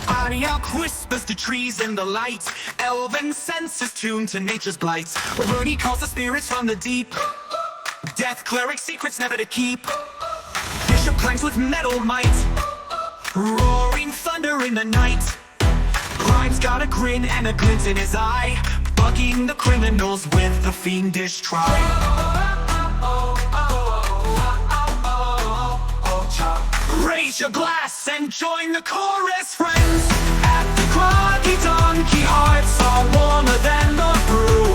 Arioch whispers to trees in the light. Elven senses tuned to nature's blight. Rooney calls the spirits from the deep. Death cleric secrets never to keep. Bishop clangs with metal might. Roaring thunder in the night. Grime's got a grin and a glint in his eye, bugging the criminals with a fiendish try. Raise your glass and join the chorus, friends. At the Groggy Donkey, hearts are warmer than the brew.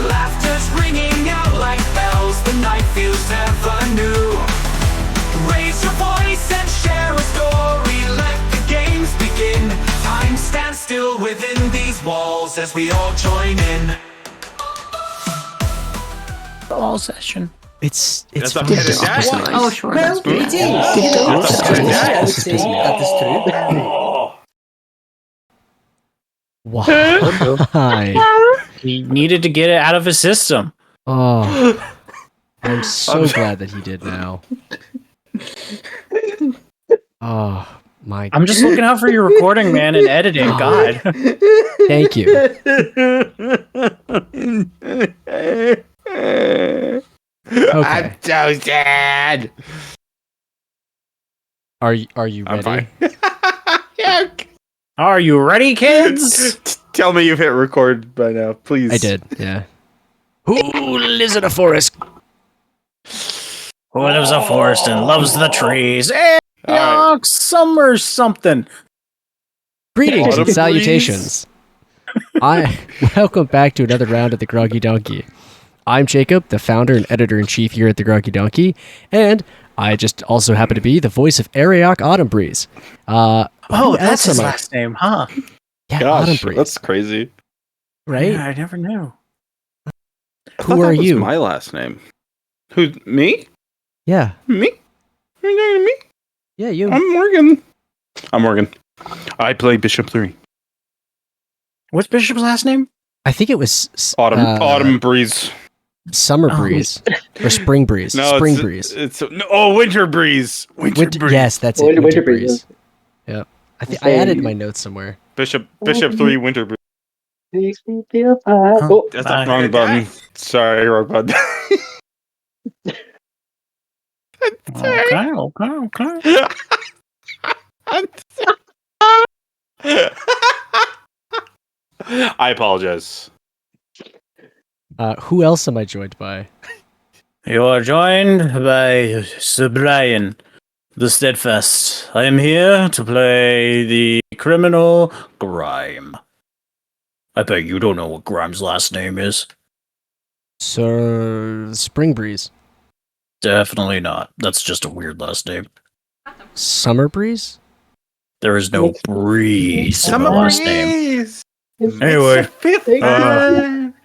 Laughter's ringing out like bells, the night feels ever new. Raise your voice and share a story, let the games begin. Time stands still within these walls as we all join in. All session. It's That's fun. a head of dash. Oh, sure. Well, it is. That is true. Why? He needed to get it out of his system. Oh, I'm so glad that he did now. Oh my! I'm just looking out for your recording, man, and editing. God. Thank you. Okay. I'm so sad. Are you ready? I'm fine. Yeah. Are you ready, kids? Tell me you've hit record by now, please. I did. Yeah. Who lives in a forest? Who lives in a forest and loves the trees? Hey, All summer something. Greetings Autumn and breeze. salutations. Welcome back to another round of the Groggy Donkey. I'm Jacob, the founder and editor-in-chief here at the Groggy Donkey, and I just also happen to be the voice of Arioch Autumn Breeze. Oh, who that's else his am I- last name, huh? Yeah, Autumn Gosh, Breeze. that's crazy. right. Yeah, I never knew. I Who thought that are was you? my last name. Who? Me? Yeah, Me? Are you talking to me? yeah, you. I'm Morgan. I'm Morgan. I play Bishop 3. What's Bishop's last name? I think it was Autumn Breeze. Summer Oh. Breeze or Spring Breeze. No, Spring it's, Breeze. It's Winter Breeze. Winter Breeze. Yes, that's it. Winter Winter Breeze. Breeze. Yeah, I added my notes somewhere. Bishop 3 Winter Breeze. Makes me feel fine. Huh. Oh, That's the wrong button. Sorry, wrong button. Okay. I apologize. Who else am I joined by? You are joined by Sir Brian, the Steadfast. I am here to play the criminal Grime. I bet you don't know what Grime's last name is. Sir Spring Breeze. Definitely not. That's just a weird last name. Summer Breeze? There is no breeze in the last name. Breeze. Anyway, Fifth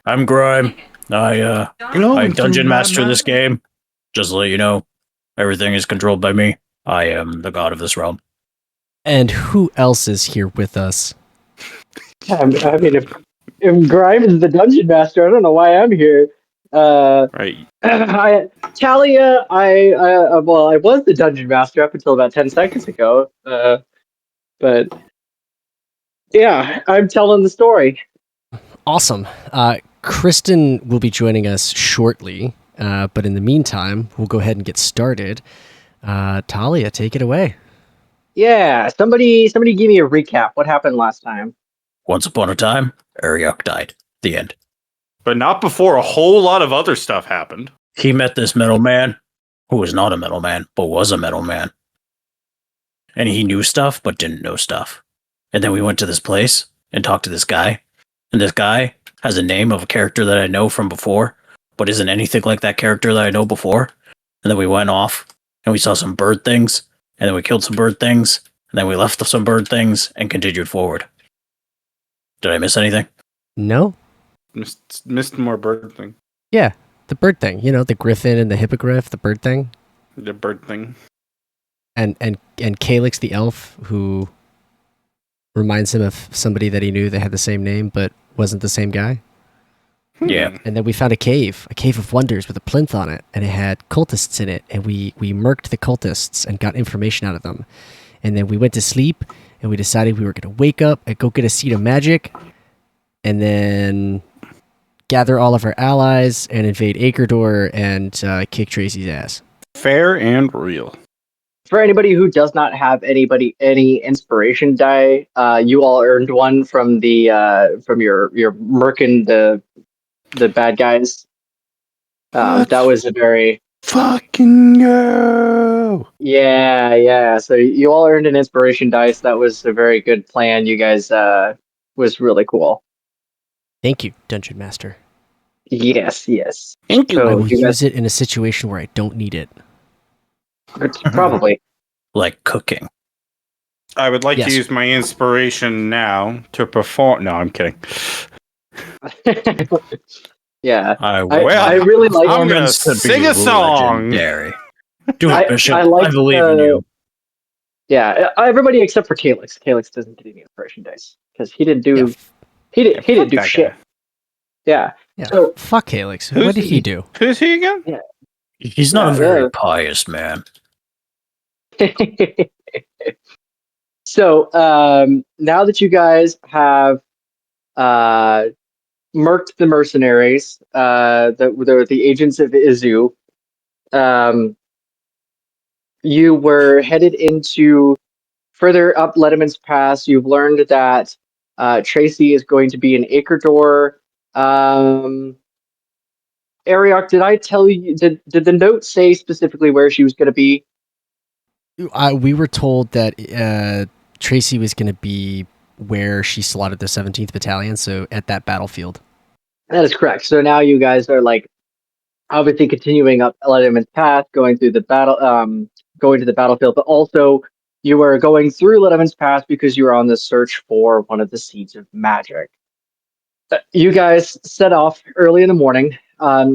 I'm Grime. I dungeon master this game. Just to let you know, everything is controlled by me. I am the god of this realm. And who else is here with us? I mean, if Grime is the dungeon master, I don't know why I'm here. Right. Talia, I was the dungeon master up until about 10 seconds ago. But yeah, I'm telling the story. Awesome. Kristen will be joining us shortly, but in the meantime, we'll go ahead and get started. Talia, take it away. Yeah, somebody give me a recap. What happened last time? Once upon a time, Arioch died. The end. But not before a whole lot of other stuff happened. He met this metal man, who was not a metal man, but was a metal man. And he knew stuff, but didn't know stuff. And then we went to this place and talked to this guy. And this guy has a name of a character that I know from before, but isn't anything like that character that I know before. And then we went off and we saw some bird things, and then we killed some bird things, and then we left some bird things and continued forward. Did I miss anything? No? Missed more bird thing. Yeah, the bird thing. You know, the griffin and the hippogriff, the bird thing. The bird thing. And Calyx the elf, who reminds him of somebody that he knew that had the same name, but wasn't the same guy. Yeah. And then we found a cave of wonders with a plinth on it, and it had cultists in it, and we murked the cultists and got information out of them. And then we went to sleep, and we decided we were going to wake up and go get a seed of magic, and then gather all of our allies and invade Acredor and kick Tracy's ass. Fair and real. For anybody who does not have any inspiration die, you all earned one from from your murking the bad guys. That was a very fucking go. Yeah. So you all earned an inspiration dice. That was a very good plan. You guys was really cool. Thank you, Dungeon Master. Yes. Thank you. I So will you use it in a situation where I don't need it. probably. Like cooking. I would like Yes. to use my inspiration now to perform. No, I'm kidding. Yeah. I I really like. I'm gonna Performance to be sing a song. legendary. Do I- it, Bishop. I I, like believe in the- you. Yeah, everybody except for Calyx. Calyx doesn't get any inspiration dice because he didn't do he didn't Fuck do that shit. guy. Yeah. Yeah. So Fuck Helix. Who's What did he he? do? Who's he again? He's not a Yeah, very yeah. pious man. So now that you guys have murked the mercenaries, the agents of Izu, you were headed into further up Letterman's Pass. You've learned that Tracy is going to be in Acredor. Ariok, did I tell you? Did the note say specifically where she was going to be? We were told that Tracy was going to be where she slaughtered the 17th Battalion, so at that battlefield. That is correct. So now you guys are like obviously continuing up Letterman's Path, going through the battle, going to the battlefield, but also you are going through Letterman's Path because you are on the search for one of the seeds of magic. You guys set off early in the morning,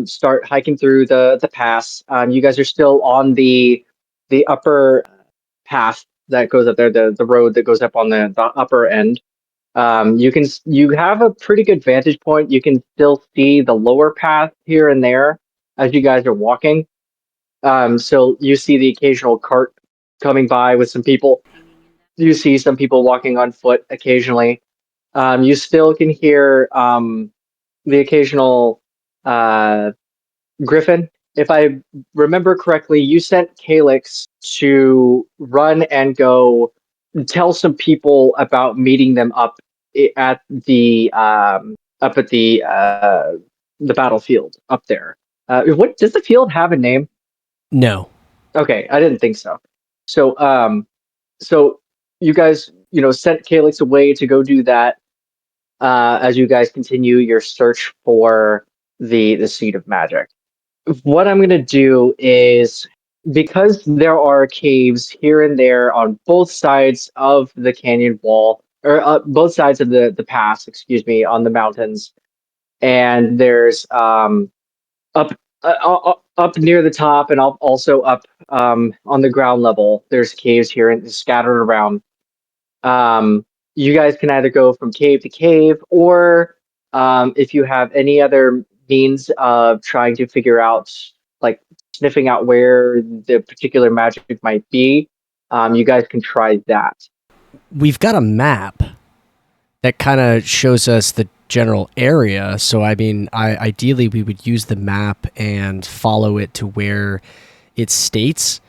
start hiking through the pass. You guys are still on the upper path that goes up there, the road that goes up on the upper end. You have a pretty good vantage point. You can still see the lower path here and there as you guys are walking. So you see the occasional cart coming by with some people. You see some people walking on foot occasionally. You still can hear the occasional griffin. If I remember correctly, you sent Calyx to run and go tell some people about meeting them up at the battlefield up there. What does the field have a name? No. Okay, I didn't think so. So you guys, sent Calyx away to go do that. As you guys continue your search for the seed of magic. What I'm gonna do is, because there are caves here and there on both sides of the canyon wall, or both sides of the pass, excuse me, on the mountains, and there's up up near the top and also up on the ground level. There's caves here and scattered around. You guys can either go from cave to cave, or if you have any other means of trying to figure out, like sniffing out where the particular magic might be, you guys can try that. We've got a map that kind of shows us the general area. So, I mean, ideally, we would use the map and follow it to where it states.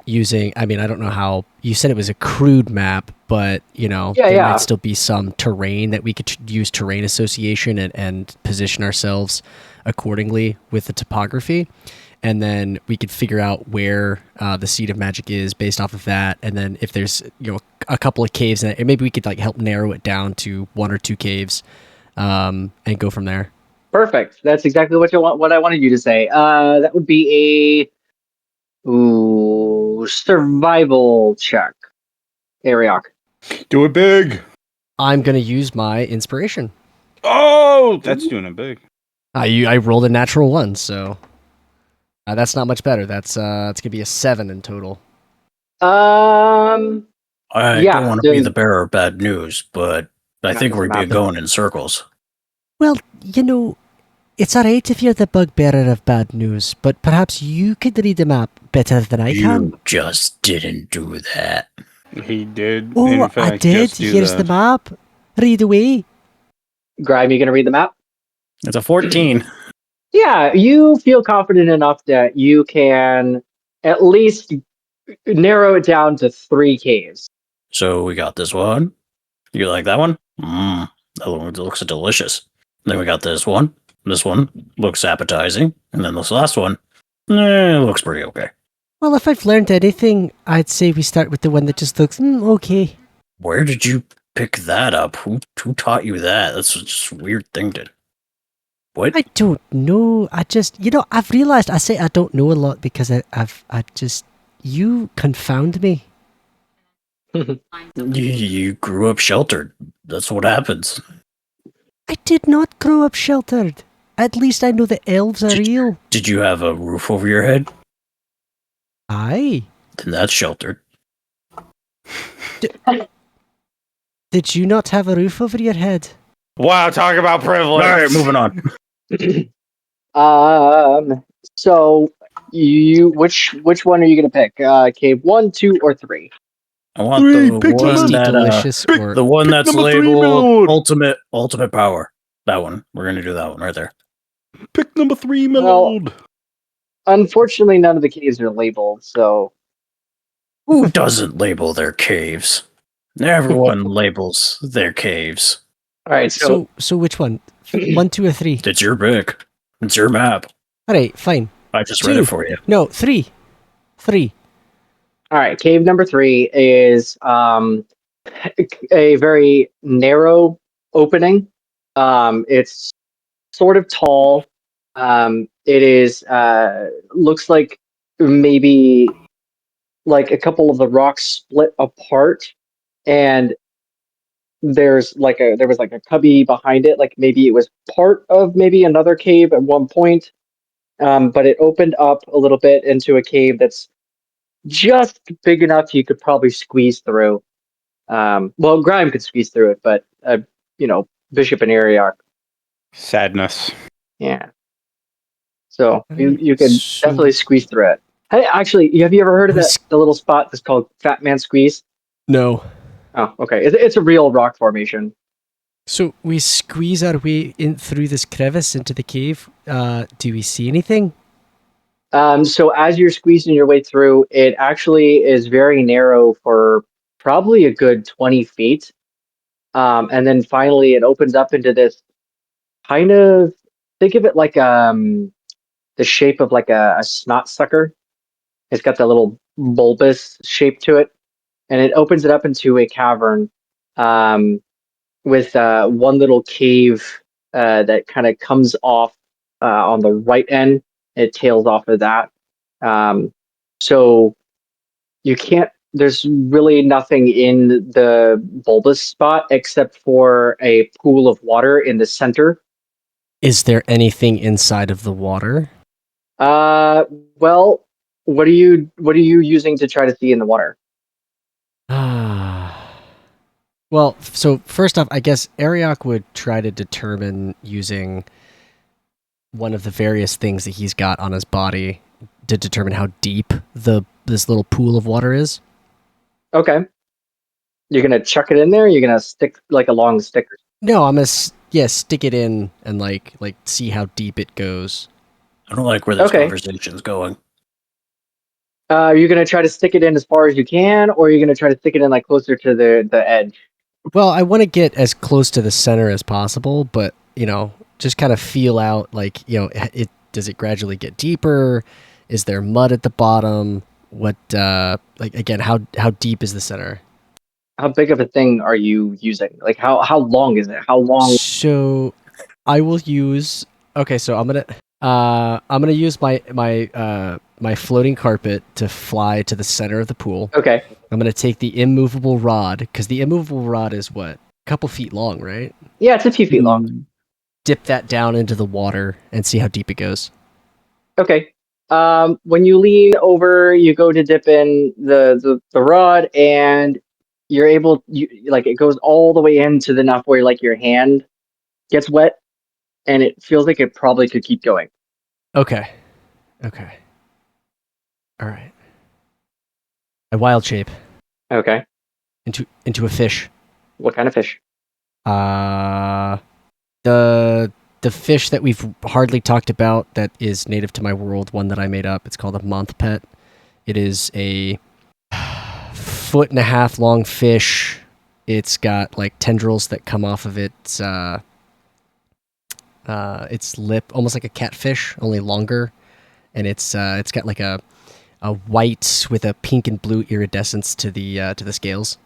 Using, I mean, I don't know how you said it was a crude map, but there might still be some terrain that we could use terrain association and position ourselves accordingly with the topography. And then we could figure out where the seed of magic is based off of that. And then if there's a couple of caves in it, maybe we could like help narrow it down to one or two caves and go from there. Perfect. That's exactly what I wanted you to say. That would be a survival check. Ariok. Do it big. I'm going to use my inspiration. Oh, that's doing it big. I rolled a natural 1, so that's not much better. That's it's gonna be a 7 in total. I Yeah, don't want to be the bearer of bad news, but I think we're doesn't matter. going in circles. Well, it's alright if you're the bugbearer of bad news, but perhaps you could read the map better than I can. You just didn't do that. He did. Oh, in I fact, did. just do Here's that. the map. Read away. Grime, you gonna read the map? It's a 14. Yeah, you feel confident enough that you can at least narrow it down to 3 caves. So we got this one. You like that one? That one looks delicious. Then we got this one. This one looks appetizing. And then this last one, looks pretty okay. Well, if I've learned anything, I'd say we start with the one that just looks okay. Where did you pick that up? Who taught you that? That's just a weird thing to... What? I don't know. I just, I've realized I say I don't know a lot because you confound me. You grew up sheltered. That's what happens. I did not grow up sheltered. At least I know the elves are real. Did you have a roof over your head? Aye. Then that's sheltered. Did you not have a roof over your head? Wow, talk about privilege. All right, moving on. So which one are you gonna pick? Cave 1, 2, or 3? I want Three, the pick one Tasty, that delicious, or the one Pick that's number 3, labeled Melode. ultimate power. That one. We're gonna do that one right there. Pick number 3, Well- Melode. Unfortunately, none of the caves are labeled, so Who doesn't label their caves? Everyone labels their caves. all right. so which one? 1, 2, or 3? It's your pick. It's your map. All right, fine. I just read 2. it for you. No, 3. 3. All right, cave number 3 is a very narrow opening. It's sort of tall. It is looks like maybe like a couple of the rocks split apart, and there was like a cubby behind it. Like maybe it was part of maybe another cave at one point, but it opened up a little bit into a cave that's just big enough you could probably squeeze through. Well, Grime could squeeze through it, but Bishop and Ariok, Sadness. yeah. So Alright, you can so- definitely squeeze through it. Hey, actually, have you ever heard of the little spot that's called Fat Man Squeeze? No. Oh, okay. It's a real rock formation. So we squeeze our way in through this crevice into the cave. Do we see anything? So as you're squeezing your way through, it actually is very narrow for probably a good 20 feet. And then finally it opens up into this kind of, think of it like the shape of like a snot sucker. It's got that little bulbous shape to it. And it opens it up into a cavern with one little cave that kind of comes off on the right end. It tails off of that. So you can't, there's really nothing in the bulbous spot except for a pool of water in the center. Is there anything inside of the water? Well, what are you using to try to see in the water? Well, so first off, I guess Ariok would try to determine using one of the various things that he's got on his body to determine how deep this little pool of water is. Okay. You're gonna chuck it in there? Or you're gonna stick like a long stick? No, I'm gonna stick it in and like see how deep it goes. I don't like where this Okay. conversation's going. Are you gonna try to stick it in as far as you can, or are you gonna try to stick it in like closer to the edge? Well, I want to get as close to the center as possible, but just kind of feel out like it does it gradually get deeper? Is there mud at the bottom? What again? How deep is the center? How big of a thing are you using? Like how long is it? How long? So I will use. Okay, so I'm gonna use my floating carpet to fly to the center of the pool. Okay. I'm gonna take the immovable rod because the immovable rod is what, a couple feet long, right? Yeah, it's a few feet long. Dip that down into the water and see how deep it goes. Okay. When you lean over, you go to dip in the rod, and you're able. It goes all the way into the enough where like your hand gets wet, and it feels like it probably could keep going. Okay. All right. I wild shape. Okay. into a fish. What kind of fish? The fish that we've hardly talked about that is native to my world, one that I made up. It's called a monthpet. It is a 1.5 foot long fish. It's got like tendrils that come off of its lip, almost like a catfish, only longer, and it's got like a white with a pink and blue iridescence to the scales,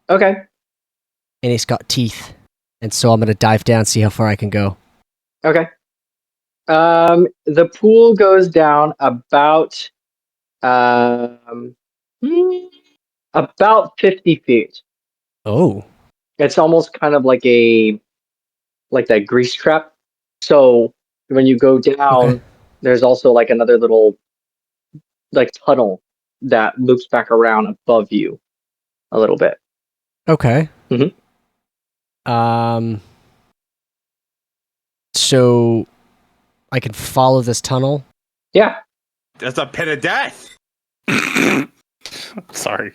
Okay. and it's got teeth. And so I'm gonna dive down, see how far I can go. Okay. The pool goes down about um, about 50 feet. Oh, It's almost kind of like that grease trap. So when you go down, Okay. there's also like another little like tunnel that loops back around above you a little bit. okay. Mhm. So I can follow this tunnel. Yeah. That's a pit of death. Sorry.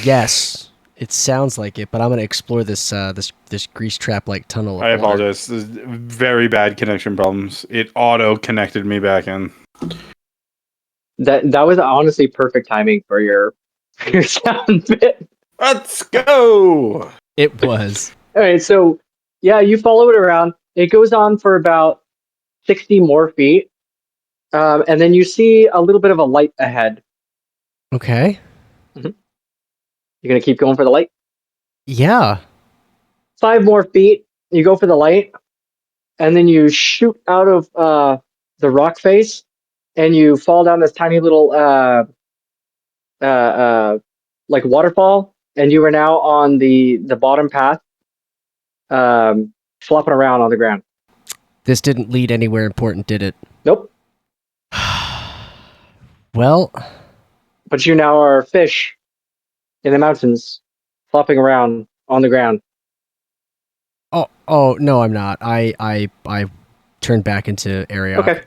Yes, it sounds like it, but I'm gonna explore this this grease trap like tunnel. I apologize. This is very bad connection problems. It auto connected me back in. That was honestly perfect timing for your your sound bit. Let's go. It was. All right, so yeah, you follow it around. It goes on for about 60 more feet, and then you see a little bit of a light ahead. Okay. You're gonna keep going for the light. Yeah. 5 more feet. You go for the light, and then you shoot out of the rock face, and you fall down this tiny little like waterfall, and you are now on the bottom path, flopping around on the ground. This didn't lead anywhere important, did it? Nope. Well, But you now are a fish in the mountains, flopping around on the ground. oh no, I'm not. I turned back into Ariok, Okay.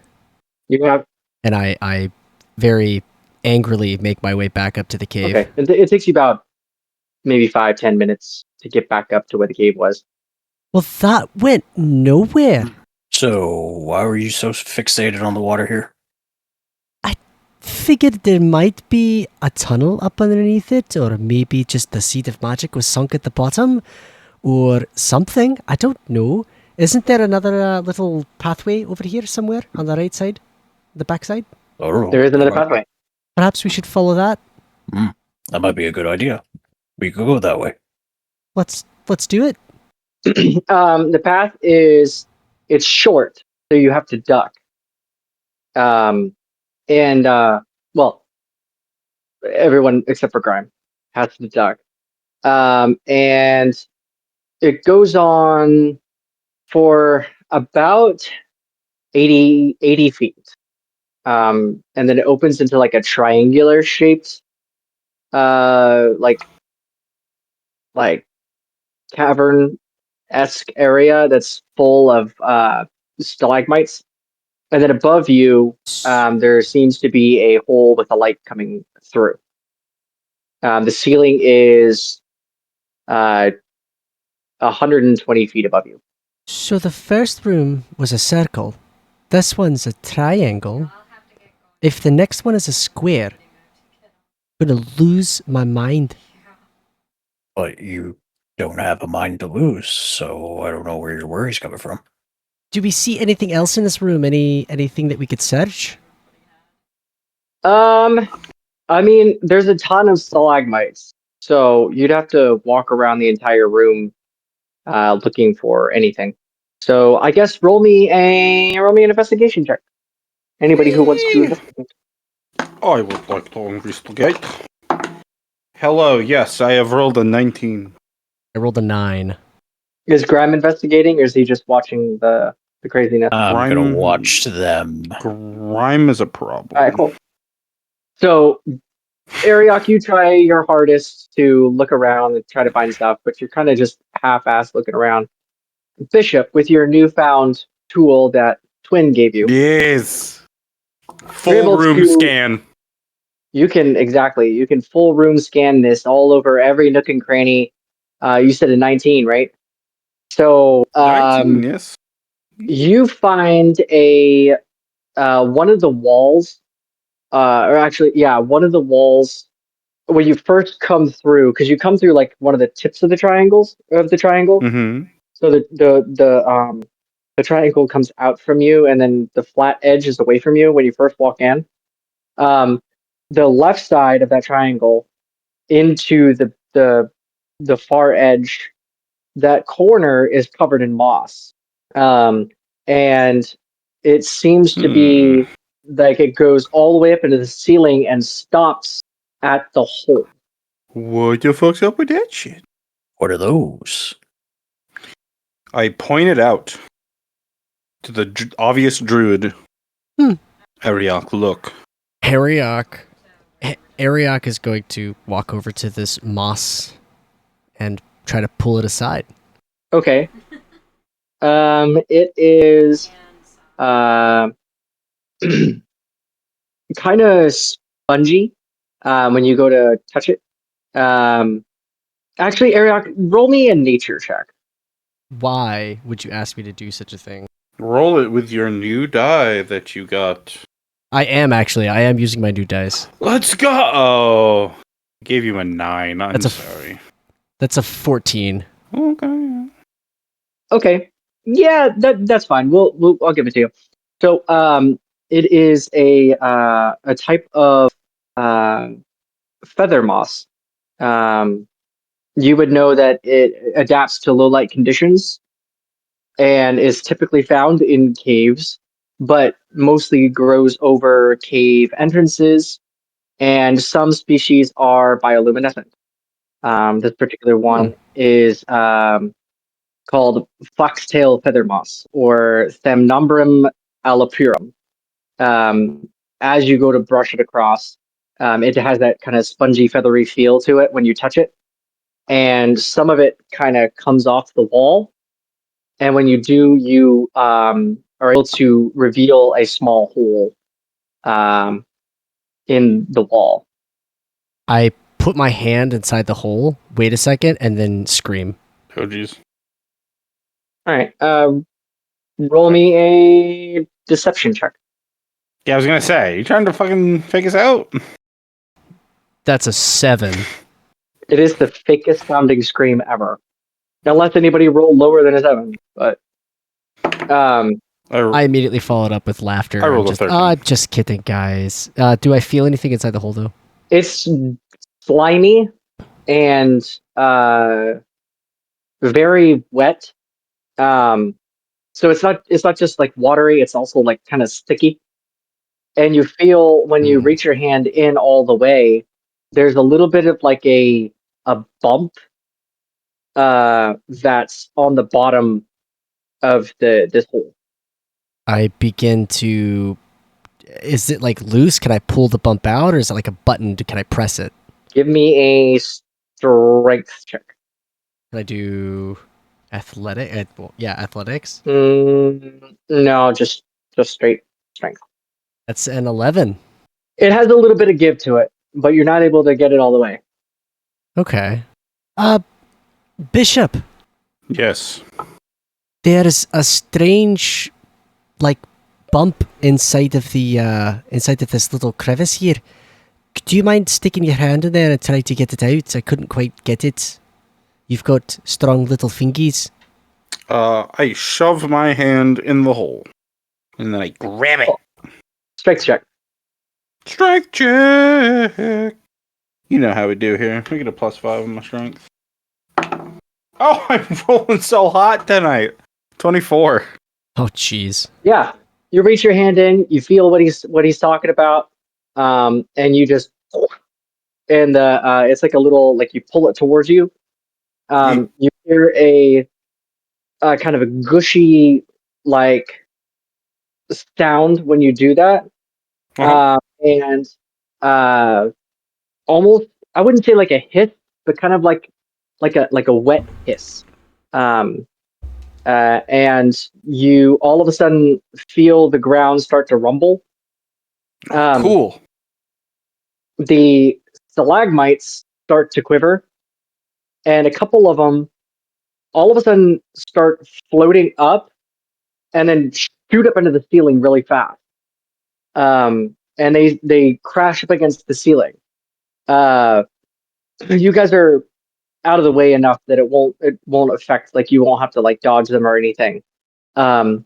You have and I very angrily make my way back up to the cave. okay. It takes you about maybe 5-10 minutes to get back up to where the cave was. Well, that went nowhere. So, why were you so fixated on the water here? Figured there might be a tunnel up underneath it, or maybe just the seed of magic was sunk at the bottom, or something. I don't know. Isn't there another little pathway over here somewhere on the right side, the back side? Oh, There is another that might- pathway. Perhaps we should follow that. That might be a good idea. We could go that way. Let's do it. The path it's short, so you have to duck. And well, everyone except for Grime has to duck. And it goes on for about 80 feet. And then it opens into like a triangular shaped like cavern-esque area that's full of stalagmites. And then above you, there seems to be a hole with a light coming through. The ceiling is 120 feet above you. So the first room was a circle. This one's a triangle. If the next one is a square, I'm gonna lose my mind. But you don't have a mind to lose, so I don't know where your worry's coming from. Do we see anything else in this room? Anything that we could search? I mean, there's a ton of stalagmites, so you'd have to walk around the entire room looking for anything. So I guess roll me an investigation check. Anybody who wants to investigate. I would like to investigate. Hello, yes, I have rolled a 19. I rolled a 9. Is Graham investigating, or is he just watching the craziness? I'm gonna Grime- watch them. Grime is a problem. All right, cool. So, Ariok, you try your hardest to look around and try to find stuff, but you're kind of just half-assed looking around. Bishop, with your newfound tool that Twyn gave you, Yes. You're Full able room to- scan. You can full room scan this all over every nook and cranny. You said a 19, right? So 19, yes. you find a one of the walls, or actually, yeah, one of the walls when you first come through, because you come through like one of the tips of the triangle. Mm-hmm. So the triangle comes out from you, and then the flat edge is away from you when you first walk in. Um, the left side of that triangle into the far edge, that corner is covered in moss, and it seems to Hmm. be like it goes all the way up into the ceiling and stops at the hole. What the fuck's up with that shit? What are those? I pointed out to the obvious druid. Hmm. Ariok, look. Ariok is going to walk over to this moss and try to pull it aside. Okay. It is uh, kind of spongy when you go to touch it. Actually, Ariok, roll me a nature check. Why would you ask me to do such a thing? Roll it with your new die that you got. I am using my new dice. Let's go! Oh. I gave you a 9. I'm sorry. That's a 14. Okay. Okay. Yeah, that's fine. I'll give it to you. So, it is a type of feather moss. You would know that it adapts to low light conditions and is typically found in caves, but mostly grows over cave entrances. And some species are bioluminescent. This particular one is called foxtail feather moss or Thamnombrum alapurum. As you go to brush it across, it has that kind of spongy, feathery feel to it when you touch it. And some of it kind of comes off the wall. And when you do, you are able to reveal a small hole um, in the wall. I put my hand inside the hole, wait a second, and then scream. Oh, jeez. All right. Roll me a deception check. Yeah, I was gonna say, you trying to fucking fake us out? That's a 7. It is the fakest sounding scream ever. Unless anybody rolled lower than a 7. But I immediately followed up with laughter. I rolled a 13. Just kidding, guys. Do I feel anything inside the hole, though? it's slimy and very wet. So it's not just like watery, it's also like kind of sticky. And you feel when you reach your hand in all the way, there's a little bit of like a bump that's on the bottom of this hole. I begin to. Is it like loose? Can I pull the bump out, or is it like a button? Can I press it? Give me a strength check. Can I do athletic? Athletics. No, just straight strength. That's an 11. It has a little bit of give to it, but you're not able to get it all the way. Okay. Bishop, Yes. there's a strange, like, bump inside of this little crevice here. Do you mind sticking your hand in there and try to get it out? I couldn't quite get it. You've got strong little fingies. I shove my hand in the hole. And then I grab it. Strength check. Strength check! You know how we do here. We get a +5 on my strength. Oh, I'm rolling so hot tonight. 24. Oh, jeez. Yeah, you reach your hand in, you feel what he's talking about, and you just and it's like a little like you pull it towards you. You hear a kind of a gushy like sound when you do that, and almost I wouldn't say like a hiss, but kind of like a wet hiss. And you all of a sudden feel the ground start to rumble. Cool. the stalagmites start to quiver, and a couple of them all of a sudden start floating up and then shoot up into the ceiling really fast. And they crash up against the ceiling. You guys are out of the way enough that it won't affect, like, you won't have to like dodge them or anything. Um,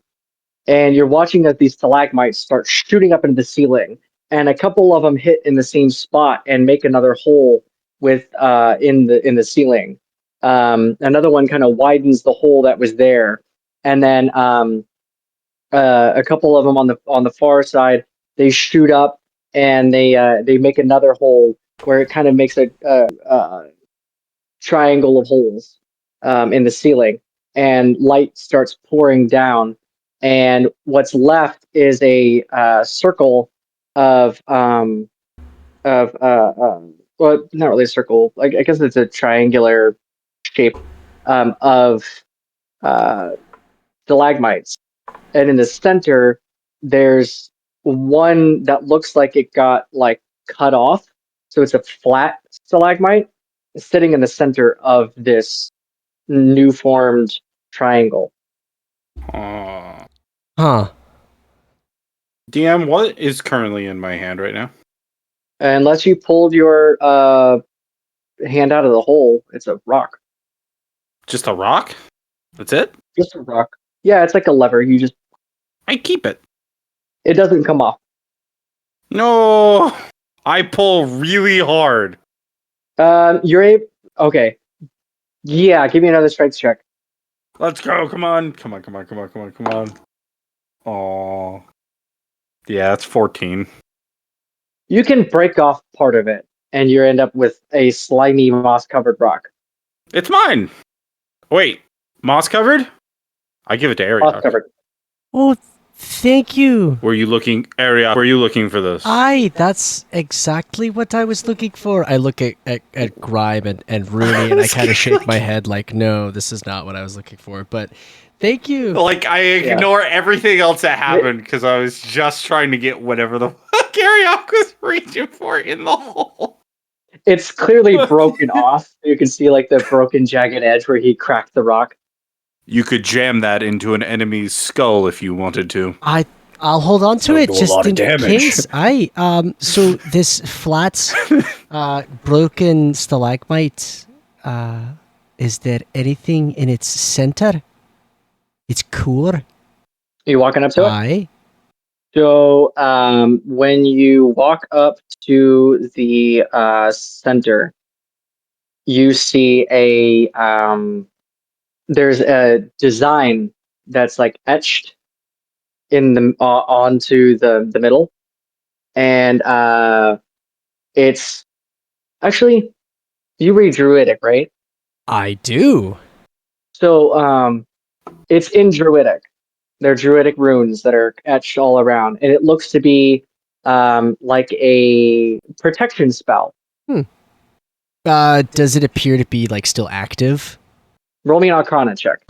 and you're watching as these stalagmites start shooting up into the ceiling, and a couple of them hit in the same spot and make another hole with in the ceiling. Another one kind of widens the hole that was there, and then a couple of them on the far side, they shoot up and they make another hole where it kind of makes a triangle of holes in the ceiling, and light starts pouring down, and what's left is a circle of well, not really a circle. Like, I guess it's a triangular shape of uh, stalagmites, and in the center there's one that looks like it got like cut off, so it's a flat stalagmite sitting in the center of this new formed triangle. Huh. DM, what is currently in my hand right now? Unless you pulled your hand out of the hole, it's a rock. Just a rock? That's it? Just a rock. Yeah, it's like a lever. I keep it. It doesn't come off. No, I pull really hard. You're able. Okay. Yeah, give me another strength check. Let's go. Come on. Come on. Oh. Yeah, that's 14. You can break off part of it, and you end up with a slimy, moss-covered rock. It's mine. Wait, moss covered? I give it to Ariok. Moss-covered. Oh, thank you. Were you looking, Ariok? Were you looking for this? That's exactly what I was looking for. I look at Grime and Rooney, and I kind of shake my head like, no, this is not what I was looking for. But thank you. Like, I ignore everything else that happened because I was just trying to get whatever the fuck Ariok was reaching for in the hole. It's clearly broken off. You can see like the broken, jagged edge where he cracked the rock. You could jam that into an enemy's skull if you wanted to. I'll hold on to it do a just lot of in damage. case. So this flat, broken stalagmite. Is there anything in its center? Its core. You walking up to it? Aye. So when you walk up to the center, you see there's a design that's like etched in the onto the middle, and it's actually, you read Druidic, right? I do. So it's in Druidic. They're Druidic runes that are etched all around, and it looks to be like a protection spell. Does it appear to be like still active? Roll me an Arcana check.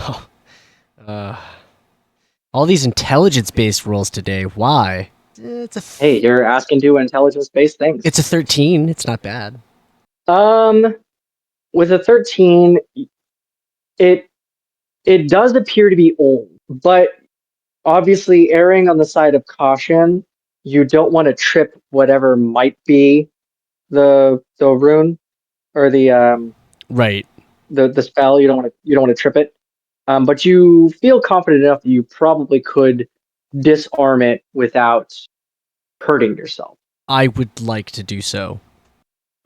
All these intelligence-based rolls today. Why? Hey, you're asking to intelligence-based things. It's a 13. It's not bad. With a 13, it does appear to be old, but obviously erring on the side of caution, you don't want to trip whatever might be the rune or the Right. the spell. You don't want to trip it. But you feel confident enough that you probably could disarm it without hurting yourself. I would like to do so.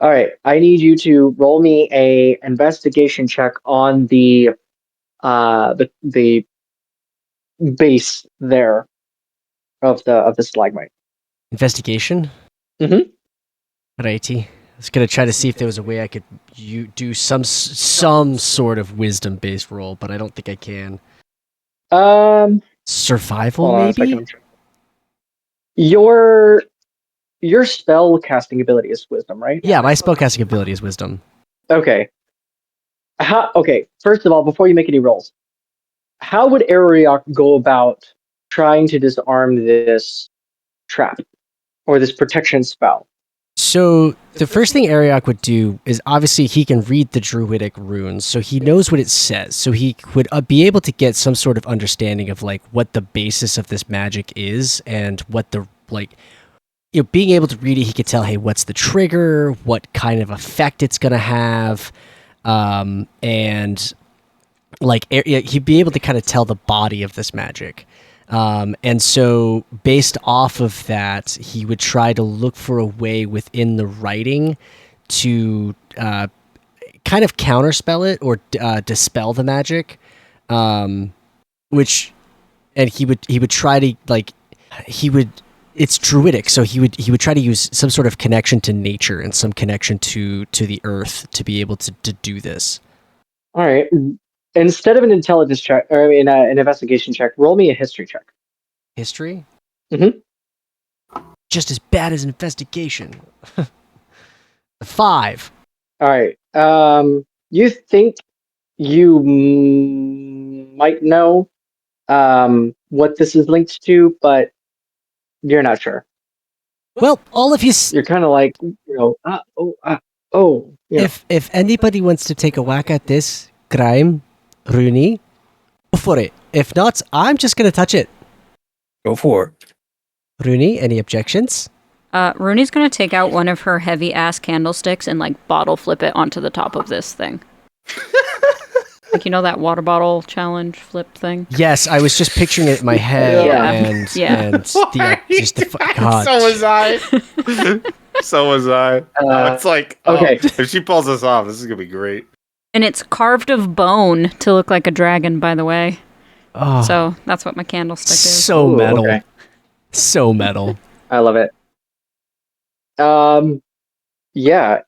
All right, I need you to roll me a investigation check on the base there of the stalagmite. Investigation? Mhm. Righty. I was gonna try to see if there was a way I could do some sort of wisdom-based roll, but I don't think I can. Survival, Hold on a maybe? second. Your spell casting ability is wisdom, right? Yeah, my spellcasting ability is wisdom. Okay. Okay. First of all, before you make any rolls, how would Ariok go about trying to disarm this trap or this protection spell? So the first thing Ariok would do is obviously he can read the druidic runes, so he knows what it says. So he would be able to get some sort of understanding of like what the basis of this magic is and what the like. You know, being able to read it, he could tell, hey, what's the trigger, what kind of effect it's gonna have, and like he'd be able to kind of tell the body of this magic. And so based off of that, he would try to look for a way within the writing to kind of counterspell it or dispel the magic, which, and he would try to like, it's druidic, so he would try to use some sort of connection to nature and some connection to the earth to be able to do this. All right. Instead of an intelligence check, or I mean, an investigation check, roll me a history check. History? Mhm. Just as bad as an investigation. 5. All right. You think you might know what this is linked to, but you're not sure. Well, all of you. You're kind of like, you know, you know. If anybody wants to take a whack at this crime, Rooney, go for it. If not, I'm just gonna touch it. Go for it. Rooney, any objections? Rooney's gonna take out one of her heavy ass candlesticks and like bottle flip it onto the top of this thing. Like, you know that water bottle challenge flip thing? Yes, I was just picturing it in my head. Yeah. And just the God. So was I. So was I. It's like, okay. If she pulls this off, this is gonna be great. And it's carved of bone to look like a dragon, by the way. Oh, So that's what my candlestick is. so Ooh, metal. okay. So metal. I love it. Yeah,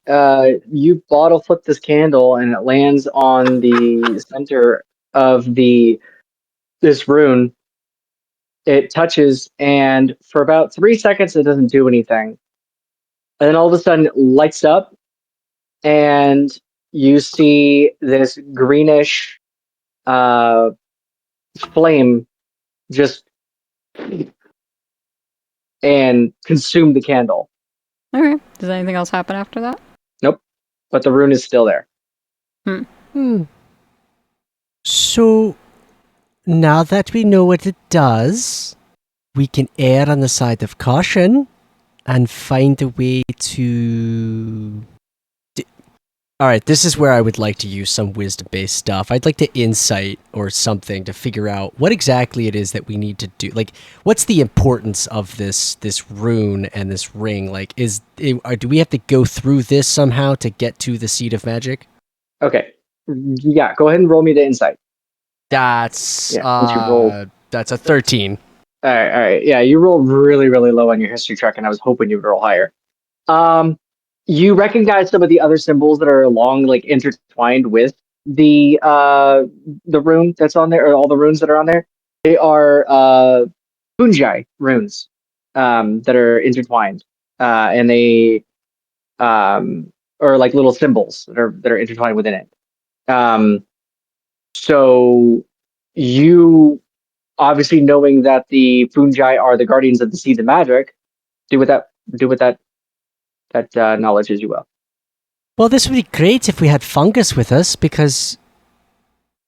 you bottle flip this candle and it lands on the center of this rune. It touches, and for about 3 seconds it doesn't do anything. And then all of a sudden it lights up, and you see this greenish flame just and consume the candle. Okay. Does anything else happen after that? But the rune is still there. So, now that we know what it does, we can err on the side of caution and find a way to... Alright, this is where I would like to use some wisdom-based stuff. I'd like to insight or something to figure out what exactly it is that we need to do. Like, what's the importance of this rune and this ring? Like, do we have to go through this somehow to get to the seed of magic? Okay. Yeah, go ahead and roll me the insight. That's once you roll. That's a 13. All right. Yeah, you rolled really, really low on your history check, and I was hoping you would roll higher. You recognize some of the other symbols that are along, like intertwined with the rune that's on there, or all the runes that are on there. They are fungi runes that are intertwined, and they are like little symbols that are intertwined within it. So you, obviously knowing that the fungi are the guardians of the seeds of magic, do with that knowledge as you will. Well, this would be great if we had fungus with us, because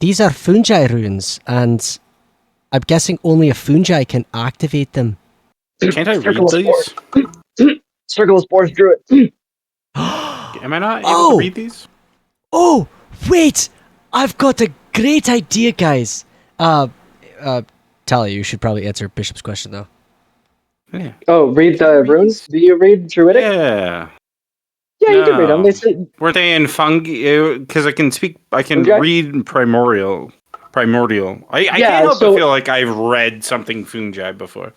these are fungi runes, and I'm guessing only a fungi can activate them. Can't I read Circle of these? Circle of spores drew it. Am I not able to read these? Oh, wait! I've got a great idea, guys. Talia, you should probably answer Bishop's question, though. Yeah. Oh, read the runes? Do you read Druidic? Yeah. Yeah, you can read them. They say, Weren't they in fungi? Because I can Fungi? read primordial. I Yeah, can't help so- but feel like I've read something fungi before.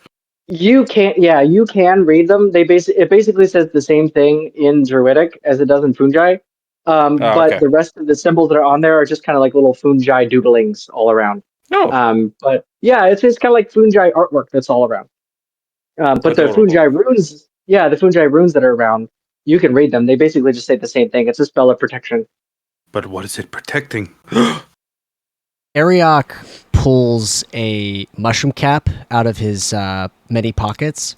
you can read them. It basically says the same thing in Druidic as it does in fungi. But okay. the rest of the symbols that are on there are just kind of like little fungi doodlings all around. Oh. But yeah, it's kind of like fungi artwork that's all around. But the Adorable. fungi runes, the fungi runes that are around, you can read them. They basically just say the same thing. It's a spell of protection. But what is it protecting? Ariok pulls a mushroom cap out of his many pockets,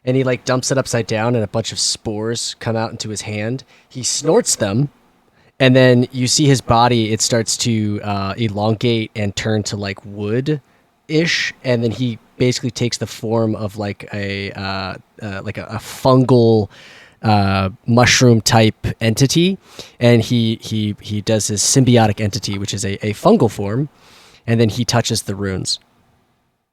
and he like dumps it upside down, and a bunch of spores come out into his hand. He snorts them, and then you see his body. It starts to elongate and turn to like wood ish, and then he basically takes the form of like a fungal mushroom type entity, and he does his symbiotic entity, which is a fungal form, and then he touches the runes.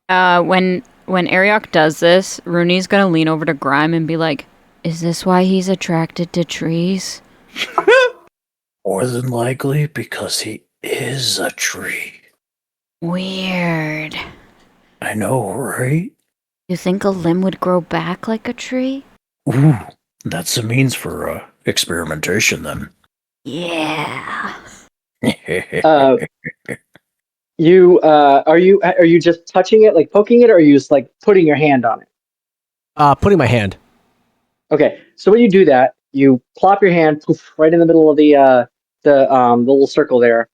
When Ariok does this, Rooney's gonna lean over to Grime and be like, "Is this why he's attracted to trees?" More than likely because he is a tree. Weird. I know, right? You think a limb would grow back like a tree? Ooh, that's a means for experimentation then. Yeah. You are you just touching it, like poking it, or are you just like putting your hand on it? Putting my hand. Okay, so when you do that, you plop your hand poof, right in the middle of the little circle there,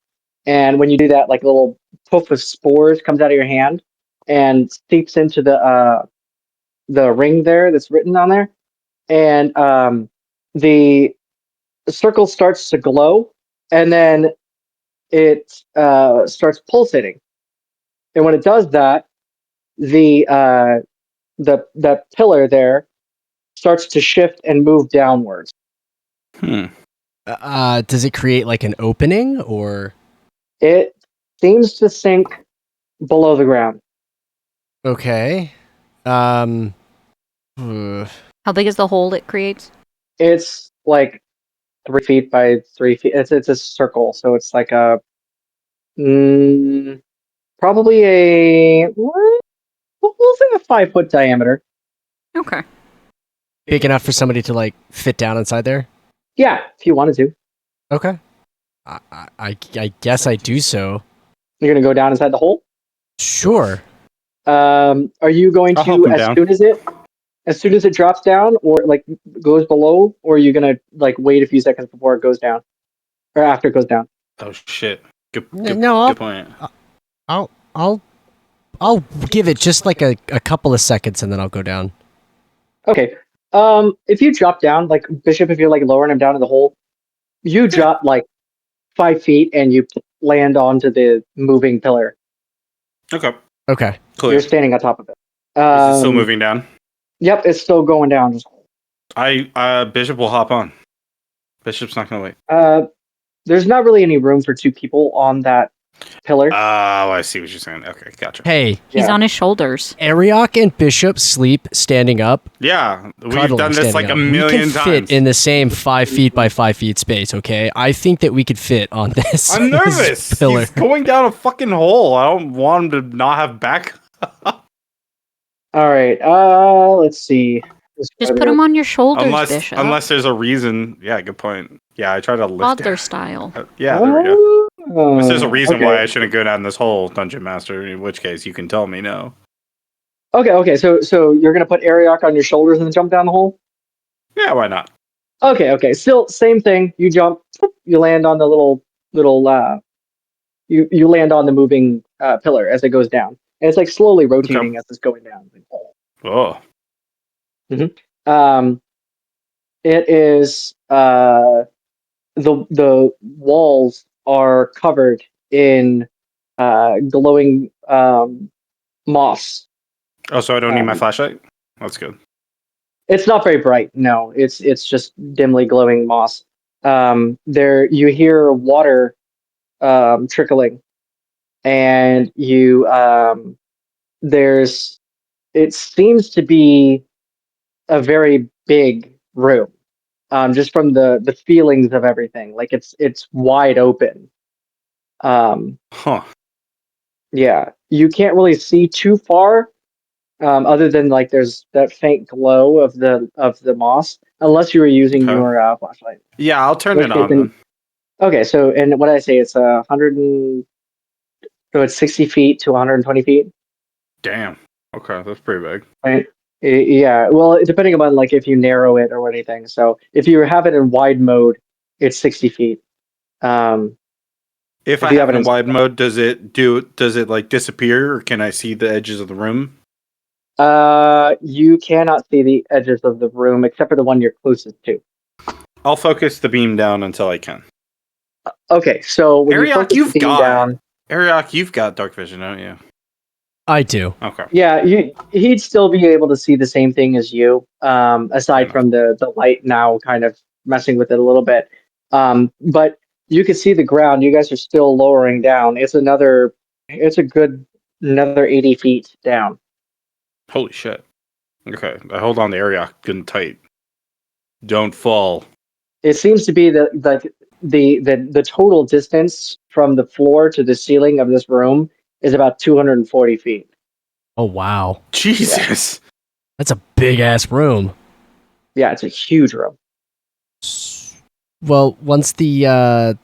and when you do that, like a little poof of spores comes out of your hand and seeps into the ring there that's written on there, and the circle starts to glow, and then it starts pulsating, and when it does that, the pillar there starts to shift and move downwards. Does it create like an opening, or? It seems to sink below the ground. Okay. Uh, How big is the hole it creates? It's like 3 feet by 3 feet. It's a circle, so it's like a probably we'll say a 5 foot diameter. Okay. Big enough for somebody to like fit down inside there. Yeah, if you wanted to, Okay. I guess I do so. you're gonna go down inside the hole. Sure. Are you going I'll help to him down. as soon as it drops down or like goes below, or are you gonna like wait a few seconds before it goes down, or after it goes down? Oh shit. Good No, good point. I'll give it just like a couple of seconds, and then I'll go down. Okay. If you drop down, like Bishop, if you're like lowering him down in the hole, you drop like 5 feet and you land onto the moving pillar. Okay. Okay. Clear. You're standing on top of it. Is it still moving down? Yep, it's still going down. Bishop will hop on. Bishop's not gonna wait. There's not really any room for two people on that pillar. Oh, I see what you're saying. Okay, gotcha. Hey, He's Yeah. on his shoulders. Ariok and Bishop sleep standing up. Yeah, we've cuddling done this standing like a up. million we can times. fit in the same 5 feet by 5 feet space. Okay, I think that we could fit on this. I'm this nervous. pillar. He's going down a fucking hole. I don't want him to not have back. All right. Let's see. Just put him on your shoulders, Bishop. unless there's a reason. Yeah, good point. Yeah, I try to lift Toddler it. style. Yeah, there we go. Unless there's a reason okay. why I shouldn't go down this hole, Dungeon Master. In which case, you can tell me no. Okay. So you're gonna put Ariok on your shoulders and then jump down the hole. Yeah, why not? Okay. Still same thing. You jump. You land on the little. You land on the moving pillar as it goes down, and it's like slowly rotating as it's going down. Oh, It is the walls are covered in glowing moss. oh, so I don't need my flashlight. That's good. It's not very bright. No, it's just dimly glowing moss. There you hear water trickling, and you there's it seems to be a very big room. Just from the feelings of everything, like it's wide open. Huh. Yeah, you can't really see too far, other than like there's that faint glow of the moss, unless you were using Okay. your flashlight. Yeah, I'll turn Which it case on then- then. Okay, so and what did I say? It's 100 and so it's 60 feet to 120 feet. Damn. Okay, that's pretty big. Right. Yeah. Well, depending upon like if you narrow it or anything. So if you have it in wide mode, it's 60 feet. If I you have have it it in wide mode, does it like disappear, or can I see the edges of the room? You cannot see the edges of the room except for the one you're closest to. I'll focus the beam down until I can. Okay, so when you focus the beam down, Ariok, you've got dark vision, don't you? I do. Okay. yeah, he'd still be able to see the same thing as you, aside from the light now kind of messing with it a little bit. But you can see the ground. You guys are still lowering down. It's a good another 80 feet down. Holy shit. Okay, I hold on to Ariok good and tight. Don't fall. It seems to be the total distance from the floor to the ceiling of this room is about 240 feet. Oh wow, Jesus. that's a big ass room. Yeah, it's a huge room. Well, once the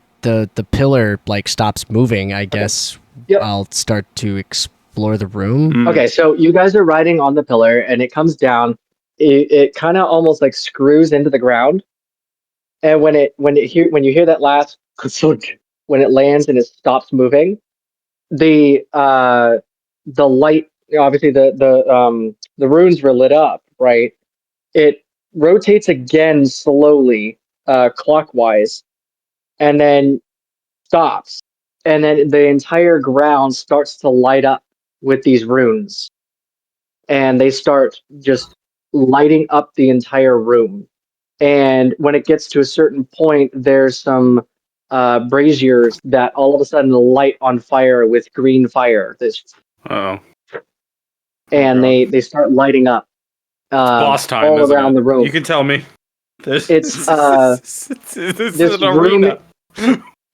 pillar like stops moving, I guess Yep. I'll start to explore the room. Mm. Okay, so you guys are riding on the pillar, and it comes down. It kind of almost like screws into the ground, and when you hear that last when it lands and it stops moving, the light, obviously the runes were lit up, right? It rotates again slowly, clockwise, and then stops, and then the entire ground starts to light up with these runes, and they start just lighting up the entire room. And when it gets to a certain point, there's some braziers that all of a sudden light on fire with green fire. Uh-oh. And God. they start lighting up Boss time, all isn't around it? the room. You can tell me. This It's, this is this an arena.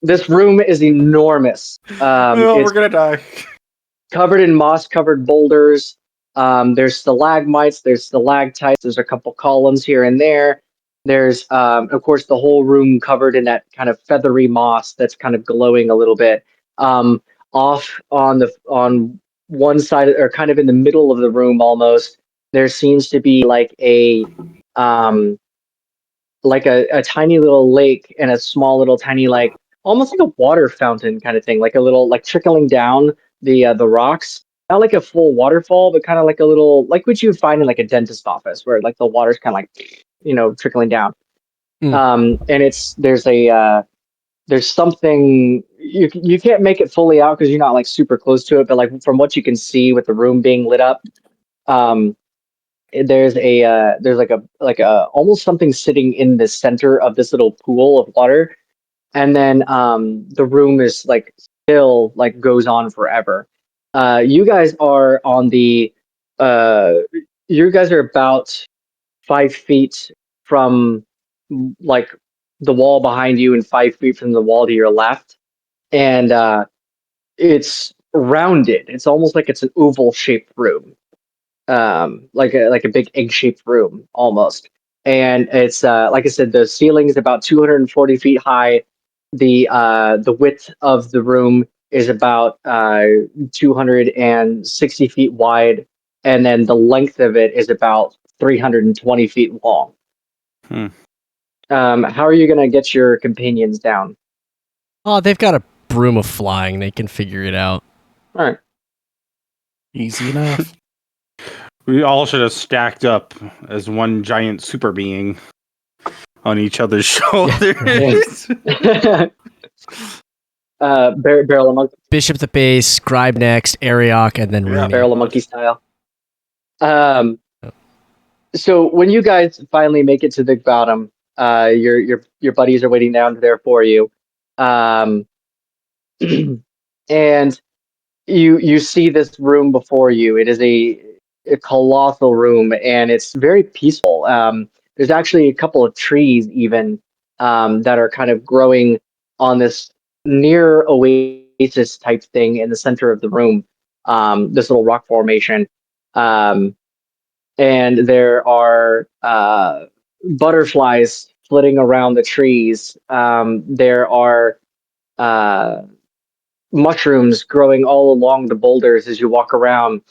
This room is enormous. Oh, It's we're gonna die. covered in moss-covered boulders. There's stalagmites, there's stalactites, there's a couple columns here and there. There's, of course, the whole room covered in that kind of feathery moss that's kind of glowing a little bit. Off on one side, or kind of in the middle of the room almost, there seems to be um, like a tiny little lake and a small little tiny like almost like a water fountain kind of thing, like a little like trickling down the rocks. Not like a full waterfall, but kind of like a little like what you would find in like a dentist office where like the water's kind of like trickling down. And there's something you can't make it fully out because you're not like super close to it, but like from what you can see with the room being lit up, um, there's like a almost something sitting in the center of this little pool of water, and then the room is like still like goes on forever. You guys are on the uh you guys are about 5 feet from like the wall behind you and 5 feet from the wall to your left, and it's rounded. It's almost like it's an oval shaped room, like a big egg shaped room almost. And it's like I said, the ceiling is about 240 feet high. The width of the room is about 260 feet wide, and then the length of it is about 320 feet long. Hmm. How are you gonna get your companions down? Oh, they've got a broom of flying. They can figure it out. All right. Easy enough. We all should have stacked up as one giant super being on each other's shoulders. Barrel of monkey. Bishop the base, Scribe next, Ariok, and then Yeah. Rooney. Barrel of monkey style. So when you guys finally make it to the bottom, your buddies are waiting down there for you, and you see this room before you. It is a colossal room, and it's very peaceful. There's actually a couple of trees even that are kind of growing on this near oasis type thing in the center of the room. This little rock formation. And there are butterflies flitting around the trees. There are mushrooms growing all along the boulders as you walk around,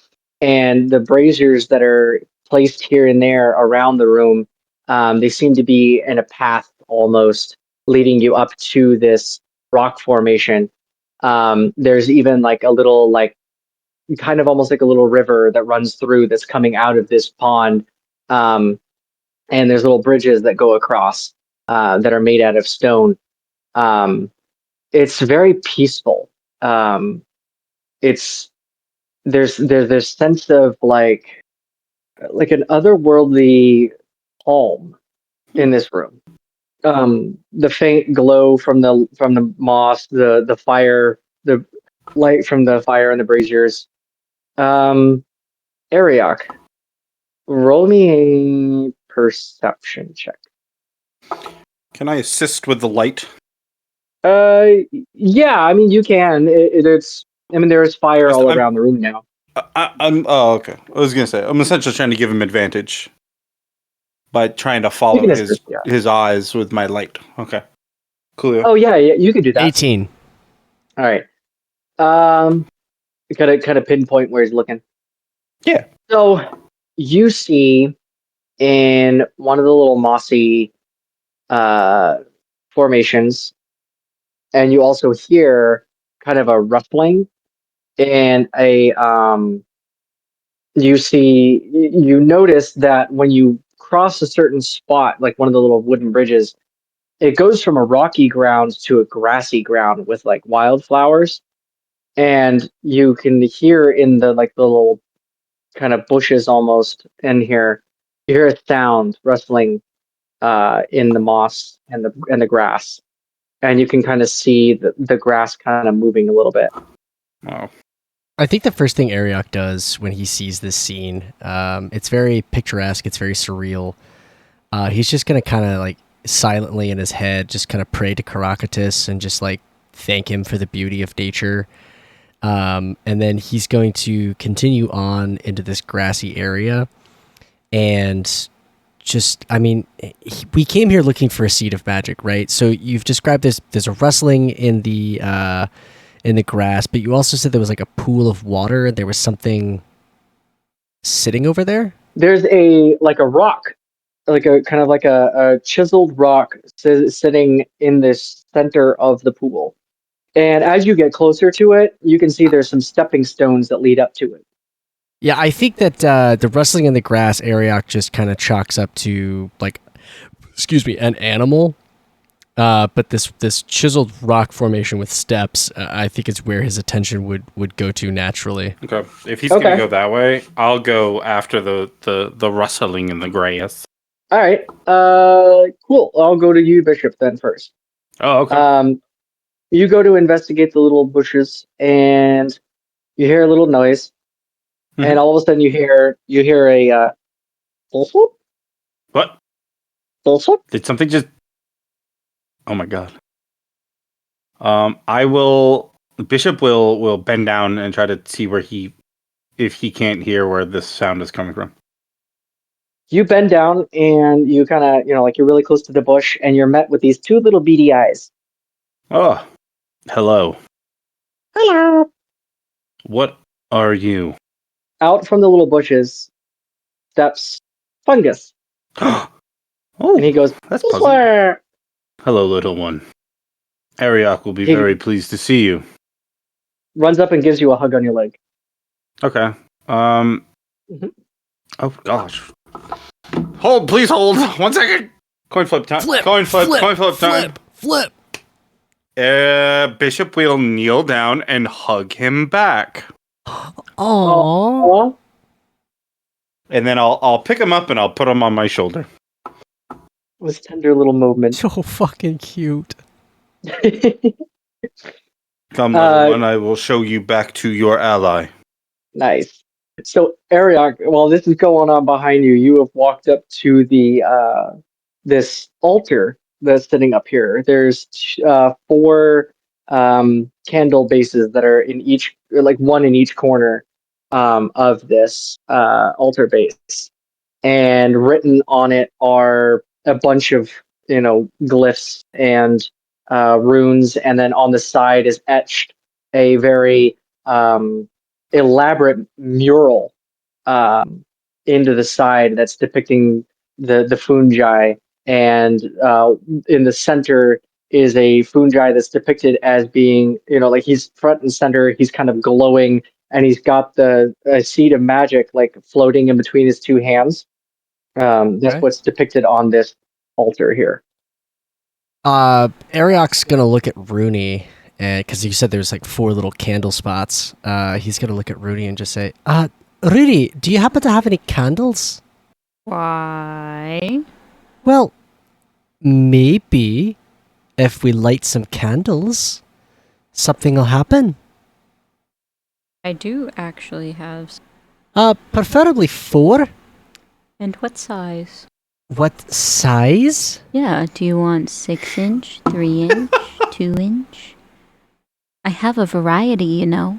and the braziers that are placed here and there around the room. They seem to be in a path almost leading you up to this rock formation. There's even like a little like kind of almost like a little river that runs through that's coming out of this pond. And there's little bridges that go across that are made out of stone. It's very peaceful. It's there's this sense of like an otherworldly calm in this room. The faint glow from the moss, the fire, the light from the fire and the braziers. Ariok, roll me a perception check. Can I assist with the light? Yeah, I mean you can. It's. I mean there is fire all around the room now. I'm. Oh, okay. I was gonna say I'm essentially trying to give him advantage by trying to follow his eyes with my light. Okay. Cool. Oh yeah, you could do that. 18. All right. Kind of pinpoint where he's looking. Yeah. So you see in one of the little mossy formations, and you also hear kind of a rustling and you notice that when you cross a certain spot, like one of the little wooden bridges, it goes from a rocky ground to a grassy ground with like wildflowers, and you can hear in the little kind of bushes almost in here, you hear a sound rustling in the moss and the grass, and you can kind of see the grass kind of moving a little bit. Wow. I think the first thing Ariok does when he sees this scene, it's very picturesque, it's very surreal. He's just going to kind of like silently in his head just kind of pray to Caractacus and just like thank him for the beauty of nature. And then he's going to continue on into this grassy area. And just, I mean, we came here looking for a seed of magic, right? So you've described there's a rustling in the grass, but you also said there was like a pool of water. There was something sitting over there. There's a rock, like a kind of like a chiseled rock sitting in this center of the pool. And as you get closer to it, you can see there's some stepping stones that lead up to it. Yeah, I think that the rustling in the grass, Ariok just kind of chalks up to like, an animal. But this chiseled rock formation with steps, I think is where his attention would go to naturally. Okay. If he's gonna go that way, I'll go after the rustling in the grass. All right. Cool. I'll go to you, Bishop, then first. Oh, okay. You go to investigate the little bushes, and you hear a little noise, and all of a sudden you hear a whoop. What? Whoop. Did something just? Oh my god. Bishop will bend down and try to see if he can't hear where this sound is coming from. You bend down and you kind of, like you're really close to the bush, and you're met with these two little beady eyes. Oh, hello. Hello. What are you? Out from the little bushes steps Fungus. Oh, And he goes, that's pleasant. Hello, little one. Ariok will be very pleased to see you. Runs up and gives you a hug on your leg. Okay. Oh gosh. Please hold. 1 second. Coin flip time. Coin flip time. Flip. Bishop will kneel down and hug him back. Aww. And then I'll pick him up and I'll put him on my shoulder. It was a tender little movement. So fucking cute. Come, little one, I will show you back to your ally. Nice. So, Ariok, while this is going on behind you, you have walked up to the this altar that's sitting up here. There's 4 candle bases that are in each, like one in each corner of this altar base, and written on it are a bunch of glyphs and runes, and then on the side is etched a very elaborate mural into the side that's depicting the fungi, and in the center is a fungi that's depicted as being, like he's front and center, he's kind of glowing and he's got the seed of magic like floating in between his two hands. That's Okay. what's depicted on this altar here. Ariok's gonna look at Rooney, because you said there's like 4 little candle spots. He's gonna look at Rooney and just say, Rooney, do you happen to have any candles? Why? Well, maybe if we light some candles, something will happen. I do actually have. Preferably 4. And what size? What size? Yeah, do you want 6-inch, 3-inch, 2-inch? I have a variety, you know.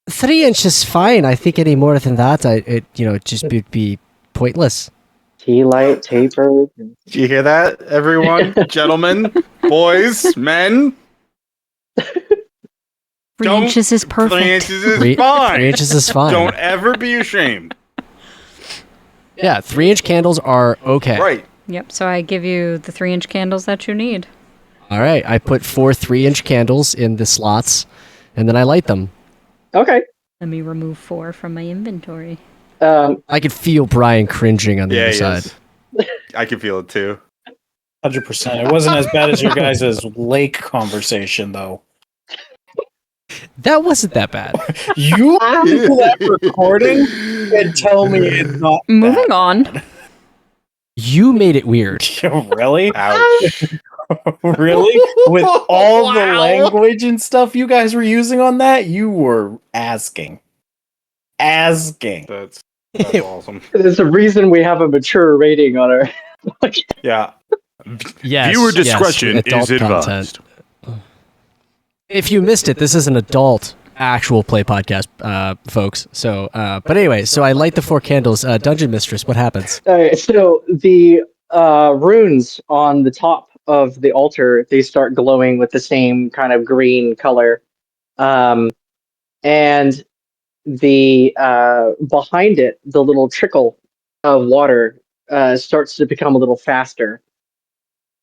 3 inch is fine. I think any more than that, it just would be pointless. Tea light, taper. Do you hear that, everyone? Gentlemen, boys, men? 3 inches is perfect. 3 inches is 3 fine. inches is fine. Don't ever be ashamed. Yeah, 3-inch candles are okay. Right. Yep, so I give you the 3-inch candles that you need. All right, I put 4 3-inch candles in the slots, and then I light them. Okay. Let me remove 4 from my inventory. I could feel Brian cringing on the Yeah, other he side. is. I can feel it too. 100%. It wasn't as bad as your guys' lake conversation, though. That wasn't that bad. You do that recording and tell me it's not Moving on. You made it weird. Really? Ouch. Really? With all the Wow. language and stuff you guys were using on that, you were asking. That's awesome. There's a reason we have a mature rating on our. Yeah. Yes. Viewer yes, discretion adult is content. advised. If you missed it, this is an adult actual play podcast, folks. So, but anyway, so I light the 4 candles. Dungeon Mistress, what happens? Alright, so the runes on the top of the altar, they start glowing with the same kind of green color. And the behind it, the little trickle of water starts to become a little faster.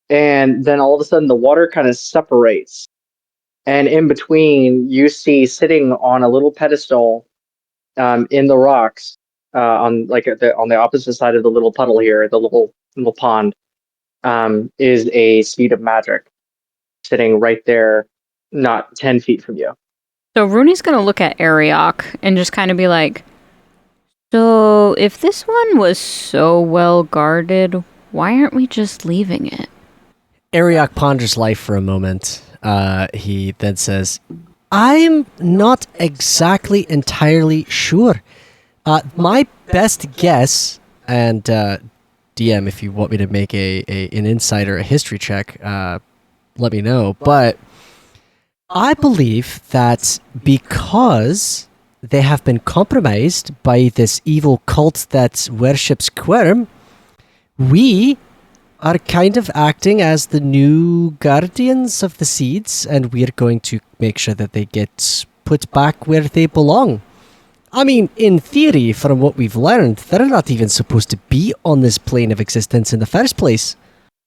And then all of a sudden the water kind of separates. And in between, you see sitting on a little pedestal in the rocks, on the opposite side of the little puddle here, the little pond, is a seed of magic sitting right there, not 10 feet from you. So Rooney's gonna look at Ariok and just kind of be like, so if this one was so well guarded, why aren't we just leaving it? Ariok ponders life for a moment. He then says, I'm not exactly entirely sure. My best guess, and DM, if you want me to make an insider, a history check, let me know. But I believe that because they have been compromised by this evil cult that worships Quirm, we are kind of acting as the new guardians of the seeds, and we're going to make sure that they get put back where they belong. I mean, in theory, from what we've learned, they're not even supposed to be on this plane of existence in the first place.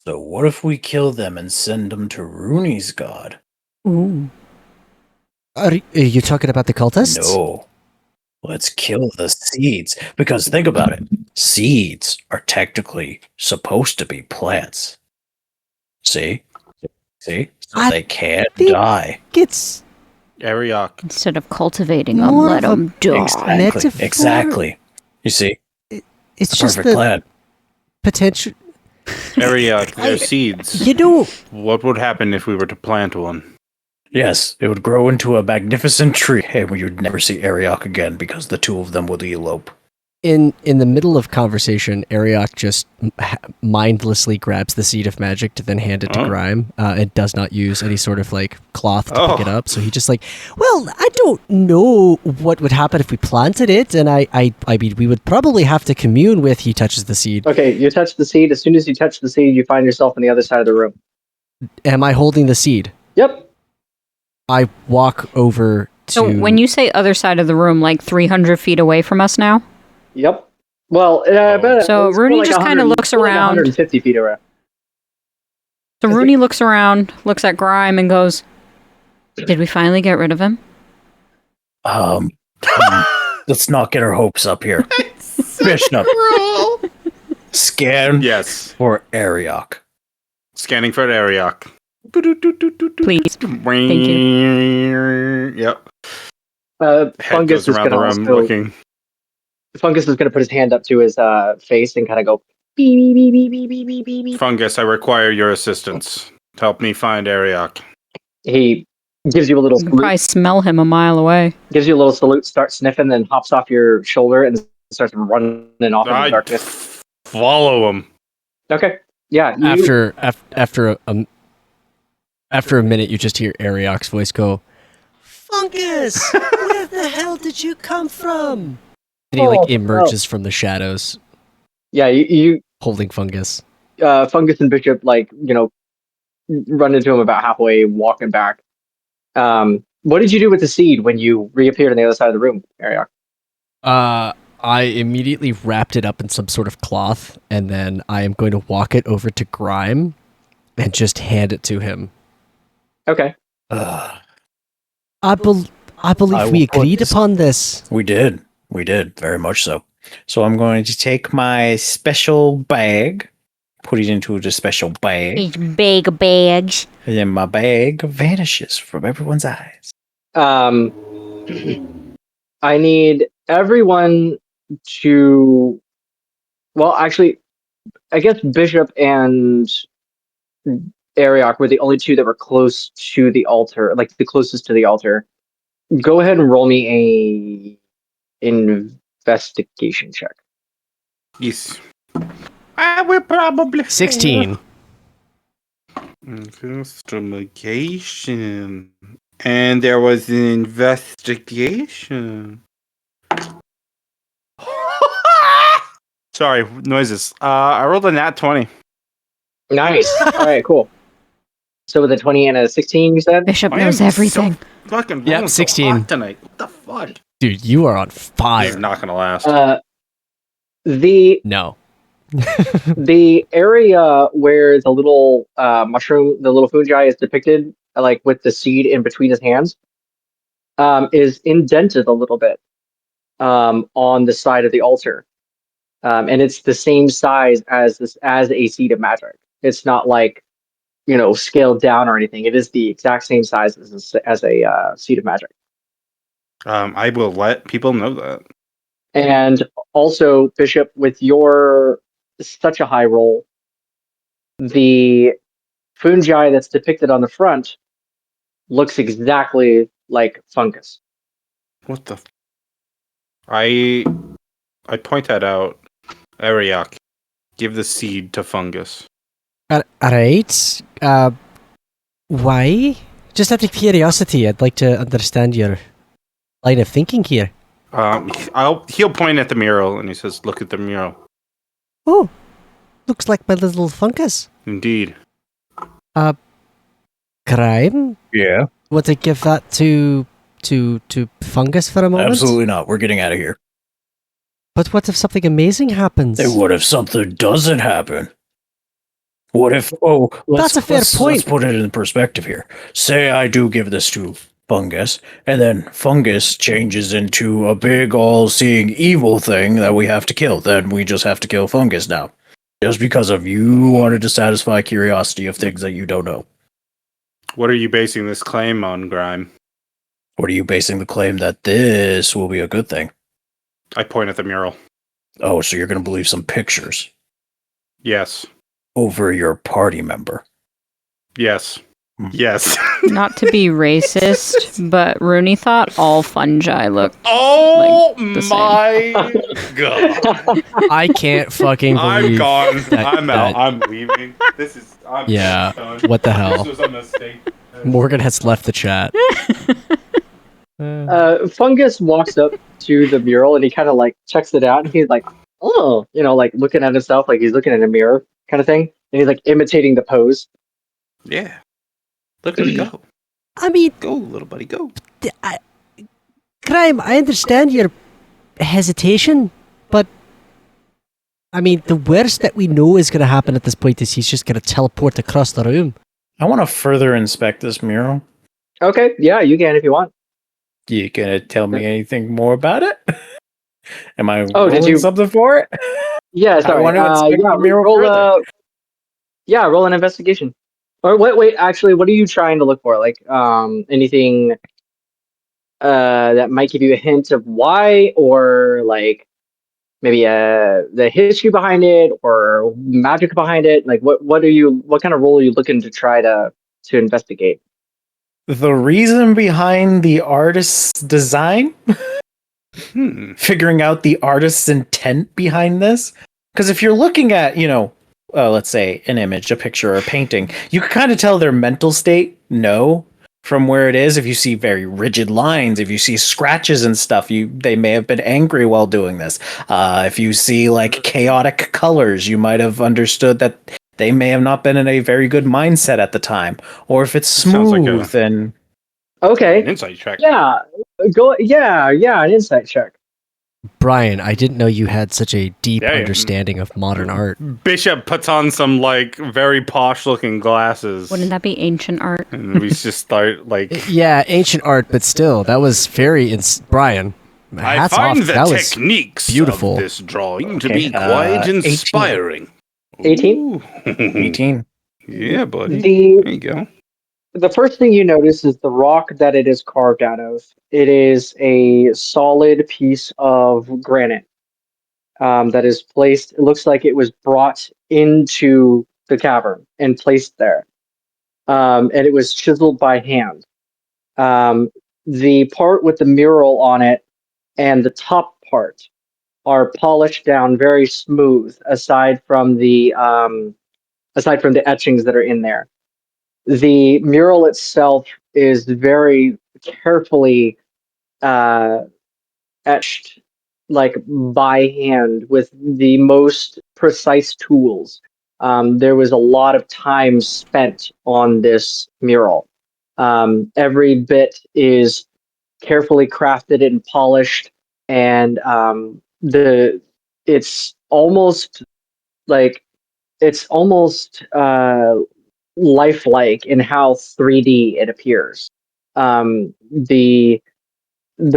So what if we kill them and send them to Rooney's god? Ooh. Are you talking about the cultists? No. Let's kill the seeds. Because think about it. Seeds are technically supposed to be plants. See? So I they can't think- die. It's Ariok. Instead of cultivating them, More let of a them die. Exactly. metaphor. Exactly. You see? it's It's a just perfect the plan. potential. Ariok, they're seeds. You know, What would happen if we were to plant one? Yes, it would grow into a magnificent tree, and we would never see Ariok again because the two of them would elope. in the middle of conversation, Ariok just mindlessly grabs the seed of magic to then hand it to Oh. Grime. It does not use any sort of like cloth to pick it Oh. up. So he just like, well, I don't know what would happen if we planted it, and I mean, we would probably have to commune with. He touches the seed. Okay, you touch the seed. As soon as you touch the seed, you find yourself on the other side of the room. Am I holding the seed? Yep. I walk over to. So when you say other side of the room, like 300 feet away from us now? Yep. Well, So it's Rooney more just kinda 100 looks more like around. 150 feet around. So Rooney looks around, looks at Grime, and goes, did we finally get rid of him? Let's not get our hopes up here. Bishop, scan Yes. for Ariok. Scanning for Ariok. Please. Thank you. Yep. Head Fungus goes is around going the to room also. looking. Fungus is going to put his hand up to his face and kind of go beep beep beep beep beep beep beep beep beep. Fungus, I require your assistance. Help me find Ariok. He gives you a little You can salute. probably smell him a mile away. Gives you a little salute. Starts sniffing, then hops off your shoulder and starts running off in the I darkness. follow him. Okay. Yeah. You, After a minute, you just hear Ariok's voice go, "Fungus, where the hell did you come from?" And he like emerges from the shadows, Yeah. You holding Fungus. Fungus and Bishop run into him about halfway, walking back. What did you do with the seed when you reappeared on the other side of the room, Ariok? I immediately wrapped it up in some sort of cloth, and then I am going to walk it over to Grime and just hand it to him. Okay. I believe I will we put agreed this- upon this. We did, very much so. So I'm going to take my special bag, put it into the special bag, His big bags. and then my bag vanishes from everyone's eyes. I need everyone to. Well, actually, I guess Bishop and Ariok were the only two that were close to the altar, like the closest to the altar. Go ahead and roll me a investigation check. Yes. I will probably 16. Investigation. And there was an investigation. Sorry, noises. I rolled a nat 20. Nice. All right, cool. So with a 20 and a 16, you said? Bishop I knows am everything. So fucking Yep, rolling 16. so hot tonight. What the fuck? Dude, you are on This is fire. not gonna last. The No. the area where the little mushroom, the little fungi is depicted, like with the seed in between his hands, is indented a little bit on the side of the altar, and it's the same size as a seed of magic. It's not like scaled down or anything. It is the exact same size as a seed of magic. I will let people know that. And also, Bishop, with your such a high roll, the fungi that's depicted on the front looks exactly like fungus. What the? I point that out. Ariok, give the seed to fungus. Alright. Why? Just out of curiosity, I'd like to understand your line of thinking here. He'll point at the mural and he says, "Look at the mural." Oh, looks like my little fungus. Indeed. Grime? Yeah, Want to give that to fungus for a moment? absolutely not. We're getting out of here. But what if something amazing happens? Hey, what if something doesn't happen? What if? Oh, That's a fair point. Let's put it in perspective here. Say I do give this to fungus, and then fungus changes into a big, all-seeing evil thing that we have to kill. Then we just have to kill fungus now, just because of you wanted to satisfy curiosity of things that you don't know. What are you basing this claim on, Grime? What are you basing the claim that this will be a good thing? I point at the mural. Oh, so you're going to believe some pictures Yes. over your party member? Yes. Yes. Not to be racist, but Rooney thought all fungi looked. Oh the same. my god. I can't fucking I'm believe. gone. that- I'm out. that- I'm leaving. This is. I'm Yeah, done. what the hell? This was a mistake. Morgan has left the chat. Fungus walks up to the mural and he kind of like checks it out and he's like, oh, like looking at himself like he's looking in a mirror kind of thing. And he's like imitating the pose. Yeah. Look at it go. I mean, Go, little buddy, go. Grime, I understand your hesitation, but I mean, the worst that we know is going to happen at this point is he's just going to teleport across the room. I want to further inspect this mural. Okay, yeah, you can if you want. You gonna tell me anything more about it? Am I Oh, did rolling you? something for it? Yeah, I sorry. want to inspect Yeah, the mural roll further. roll an investigation. Or wait. Actually, what are you trying to look for? Like, anything that might give you a hint of why, or like maybe the history behind it, or magic behind it. Like, what kind of role are you looking to try to investigate? The reason behind the artist's design, figuring out the artist's intent behind this. Because if you're looking at, let's say an image, a picture, or a painting, you can kind of tell their mental state, from where it is. If you see very rigid lines, if you see scratches and stuff, they may have been angry while doing this. If you see like chaotic colors, you might have understood that they may have not been in a very good mindset at the time. Or if it's Sounds like a- smooth and An Okay. insight check. Yeah. Go. Yeah. An insight check. Brian, I didn't know you had such a deep Yeah, yeah. understanding of modern art. Bishop puts on some like very posh looking glasses. Wouldn't that be ancient art? And we just start like. Yeah, ancient art, but still, that was very Brian. I Hats find off. the That was techniques beautiful. of this drawing to Okay, be quite 18. inspiring. 18? Ooh. 18. Yeah, buddy. The There you go. the first thing you notice is the rock that it is carved out of. It is a solid piece of granite that is placed. It looks like it was brought into the cavern and placed there, and it was chiseled by hand. Um, the part with the mural on it and the top part are polished down very smooth, aside from the etchings that are in there. The mural itself is very carefully uh, etched, like by hand, with the most precise tools. There was a lot of time spent on this mural. Every bit is carefully crafted and polished, and the it's almost like it's almost lifelike in how 3D it appears. The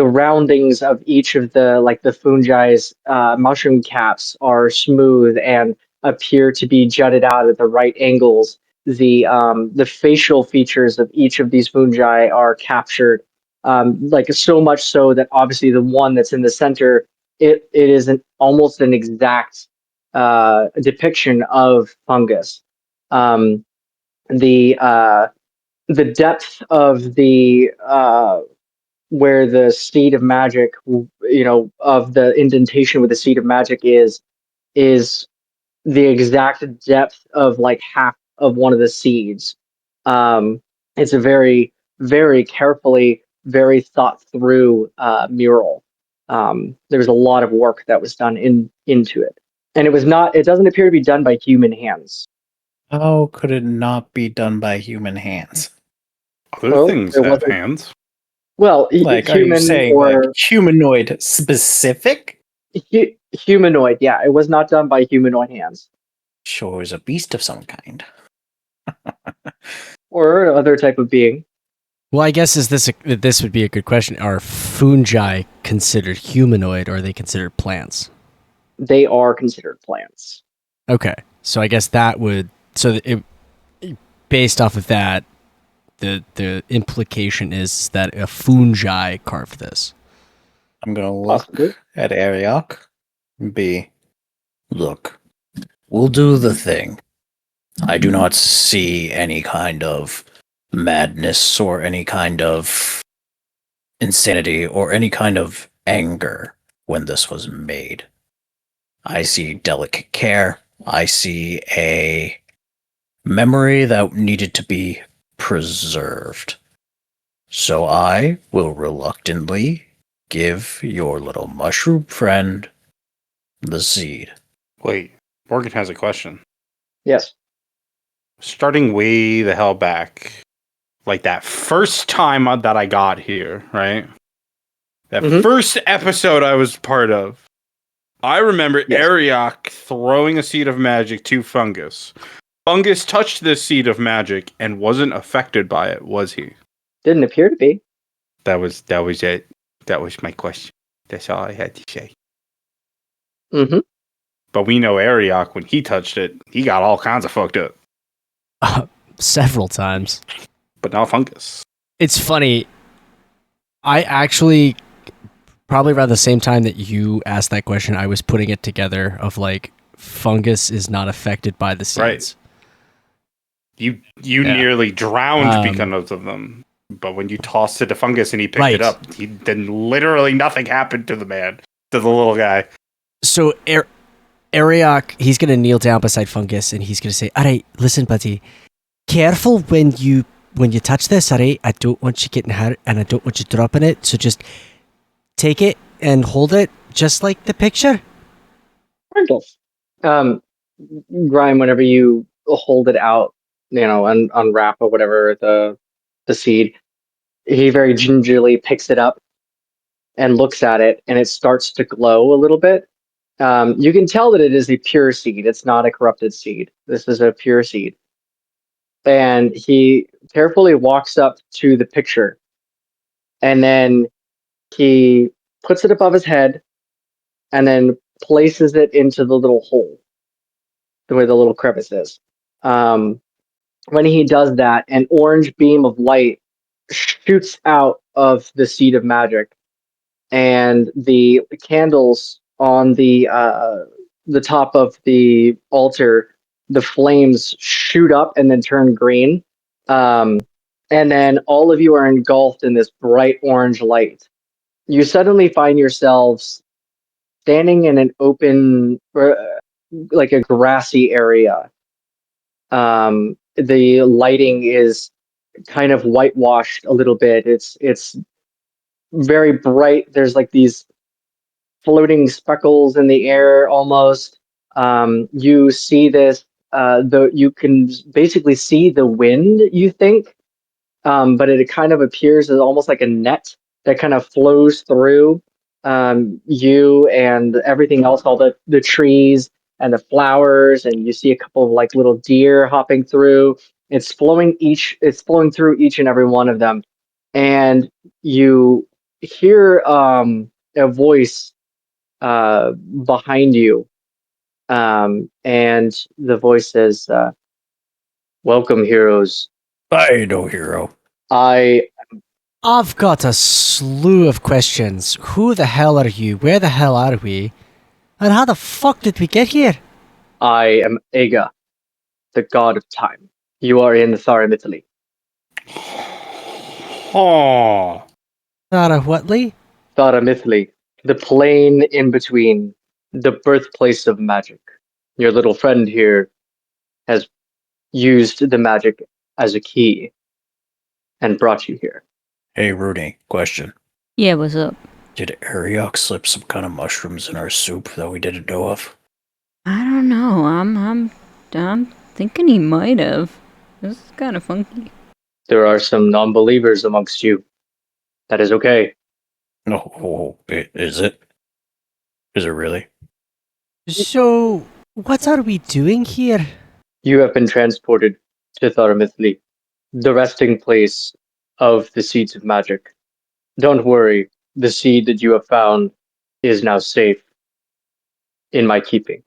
roundings of each of the fungi's mushroom caps are smooth and appear to be jutted out at the right angles. The facial features of each of these fungi are captured, like so much so that obviously the one that's in the center, it is almost an exact depiction of fungus. Um, the uh, the depth of the where the seed of magic, of the indentation with the seed of magic is the exact depth of like half of one of the seeds. It's a very, very carefully, very thought through mural. There was a lot of work that was done into it, and it was not. It doesn't appear to be done by human hands. How could it not be done by human hands? Other Well, things there have wasn't- hands. Well, Like, are you human saying like or humanoid specific? humanoid. Yeah, it was not done by humanoid hands Sure is a beast of some kind. or other type of being. Well, I guess this would be a good question. Are fungi considered humanoid, or are they considered plants? They are considered plants. Okay, so I guess that would based off of that, the implication is that a fungi carved this. I'm gonna look Possibly. at Ariok and be, look, we'll do the thing. I do not see any kind of madness or any kind of insanity or any kind of anger when this was made. I see delicate care. I see a memory that needed to be preserved. So I will reluctantly give your little mushroom friend the seed. Wait, Morgan has a question. Yes. Starting way the hell back, like that first time that I got here, right? That Mhm. first episode I was part of, I remember Yes. Ariok throwing a seed of magic to Fungus. Fungus touched this seed of magic and wasn't affected by it, was he? Didn't appear to be. That was it. That was my question. That's all I had to say. Mm-hmm. But we know Ariok, when he touched it, he got all kinds of fucked up. Several times. But not fungus. It's funny. I actually, probably around the same time that you asked that question, I was putting it together of like, fungus is not affected by the seeds. Right. You nearly drowned because of them. But when you tossed it to fungus and he picked it up, then literally nothing happened to the man, to the little guy. So Ariok, he's going to kneel down beside fungus and he's going to say, all right, listen, buddy, careful when you touch this, all right? I don't want you getting hurt and I don't want you dropping it. So just take it and hold it just like the picture. Grime, whenever you hold it out, and unwrap or whatever the seed, he very gingerly picks it up and looks at it, and it starts to glow a little bit. You can tell that it is a pure seed. It's not a corrupted seed. This is a pure seed. And he carefully walks up to the picture, and then he puts it above his head, and then places it into the little hole, where the little crevice is. When he does that, an orange beam of light shoots out of the seed of magic, and the candles on the top of the altar, the flames shoot up and then turn green, and then all of you are engulfed in this bright orange light. You suddenly find yourselves standing in an open, like a grassy area. The lighting is kind of whitewashed a little bit. It's very bright. There's like these floating speckles in the air almost. You see this, you can basically see the wind, you think, but it kind of appears as almost like a net that kind of flows through you and everything else, all the trees and the flowers, and you see a couple of like little deer hopping through. It's flowing through each and every one of them, and you hear a voice behind you, and the voice says, "Welcome, heroes. I ain't no hero. I've got a slew of questions. Who the hell are you? Where the hell are we? And how the fuck did we get here? I am Ega, the god of time. You are in Thara, Italy." Oh. Sarah Whatley? Thara, Italy, the plane in between, the birthplace of magic. Your little friend here has used the magic as a key and brought you here. Hey, Rudy, question. Yeah, what's up? Did Ariok slip some kind of mushrooms in our soup that we didn't know of? I don't know. I'm thinking he might have. This is kind of funky. There are some non-believers amongst you. That is okay. No, is it? Is it really? So, what are we doing here? You have been transported to Tharamithli, the resting place of the seeds of magic. Don't worry, the seed that you have found is now safe in my keeping.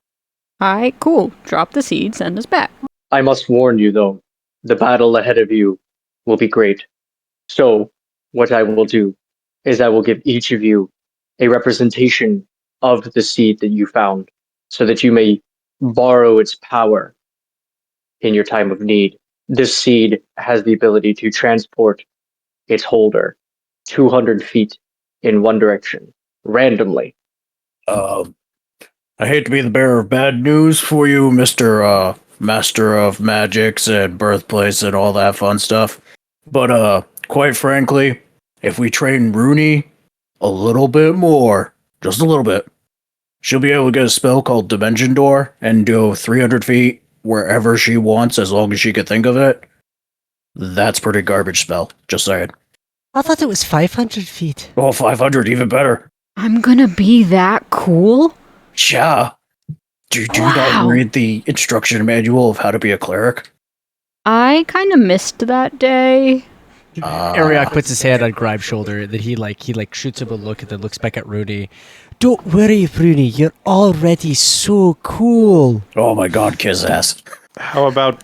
Alright, cool. Drop the seed, send us back. I must warn you, though, the battle ahead of you will be great. So, what I will do is I will give each of you a representation of the seed that you found, so that you may borrow its power in your time of need. This seed has the ability to transport its holder 200 feet in one direction, randomly. I hate to be the bearer of bad news for you, Mr. Master of Magics and Birthplace and all that fun stuff. But, quite frankly, if we train Rooney a little bit more, just a little bit, she'll be able to get a spell called Dimension Door and go 300 feet wherever she wants as long as she could think of it. That's pretty garbage spell, just saying. I thought it was 500 feet. Oh, 500, even better. I'm gonna be that cool? Yeah. Do you not read the instruction manual of how to be a cleric? I kind of missed that day. Ariok puts his hand on Grime's shoulder. Then he shoots him a look and then looks back at Rooney. Don't worry, Rooney. You're already so cool. Oh my god, kiss ass. How about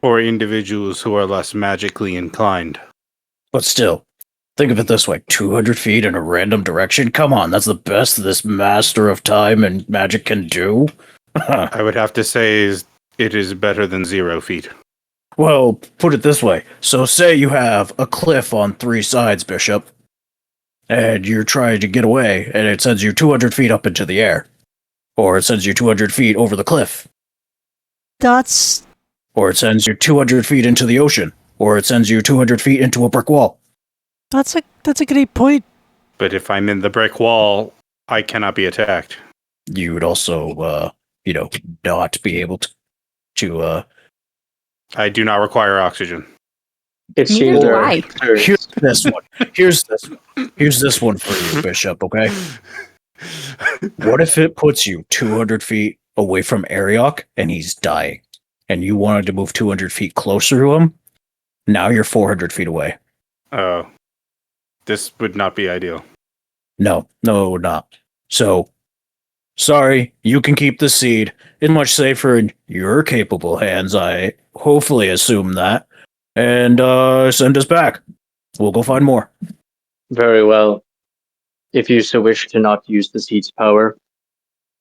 for individuals who are less magically inclined? But still, think of it this way: 200 feet in a random direction. Come on, that's the best this master of time and magic can do. I would have to say it is better than 0 feet. Well, put it this way. So say you have a cliff on 3 sides, Bishop, and you're trying to get away, and it sends you 200 feet up into the air. Or it sends you 200 feet over the cliff. Or it sends you 200 feet into the ocean. Or it sends you 200 feet into a brick wall. That's a great point. But if I'm in the brick wall, I cannot be attacked. You would also, not be able to I do not require oxygen. It's Neither do I. Here's this one. Here's this one for you, Bishop, okay? What if it puts you 200 feet away from Ariok and he's dying, and you wanted to move 200 feet closer to him? Now you're 400 feet away. Oh. This would not be ideal. No, it would not. So, sorry, you can keep the seed. It's much safer in your capable hands, I hopefully assume that. And send us back. We'll go find more. Very well. If you so wish to not use the seed's power,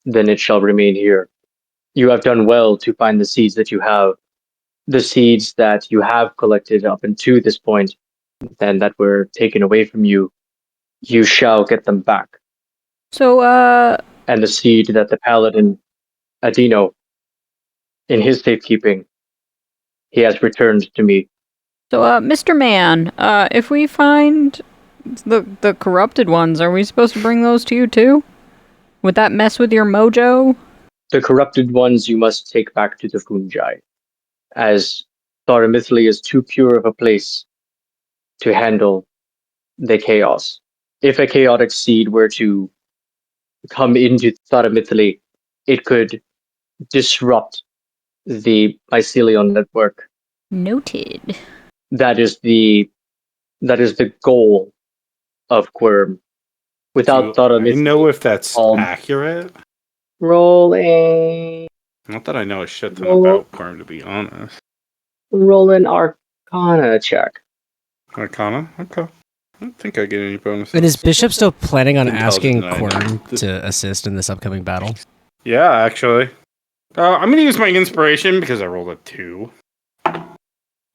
then it shall remain here. You have done well to find the seeds that you have. The seeds that you have collected up until this point, and that were taken away from you, you shall get them back. So, And the seed that the paladin, Adino, in his safekeeping, he has returned to me. So, Mr. Man, if we find the corrupted ones, are we supposed to bring those to you too? Would that mess with your mojo? The corrupted ones you must take back to the fungi, as Thoramithli is too pure of a place to handle the chaos. If a chaotic seed were to come into Thoramithli, it could disrupt the mycelial network. Noted. That is the goal of Quirm. Without I Thoramithli, know if that's accurate. rolling Not that I know a shit ton about Quirm, to be honest. roll an Arcana check. Arcana? Okay. I don't think I get any bonuses. And is Bishop still planning on asking Intelligent, I know. Quirm to assist in this upcoming battle? Yeah, actually. I'm going to use my inspiration because I rolled a 2.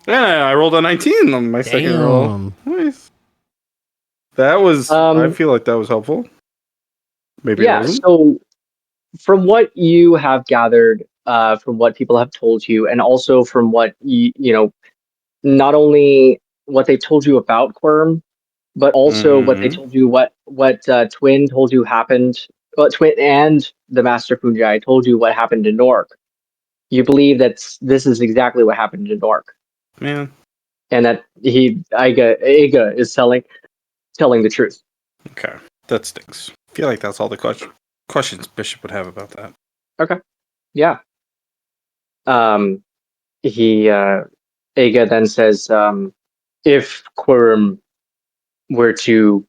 Yeah, I rolled a 19 on my second roll. Damn. Nice. That was, I feel like that was helpful. Maybe it Yeah, wasn't. so from what you have gathered, from what people have told you, and also from what not only what they told you about Quirm, but also what they told you, what Twyn told you happened. Well, Twyn and the Master Fungi told you what happened to Nork. You believe that this is exactly what happened to Nork, Man. and that Iga is telling the truth. Okay. That stinks. I feel like that's all the questions Bishop would have about that. Okay. Yeah. Aga then says, if Quirm were to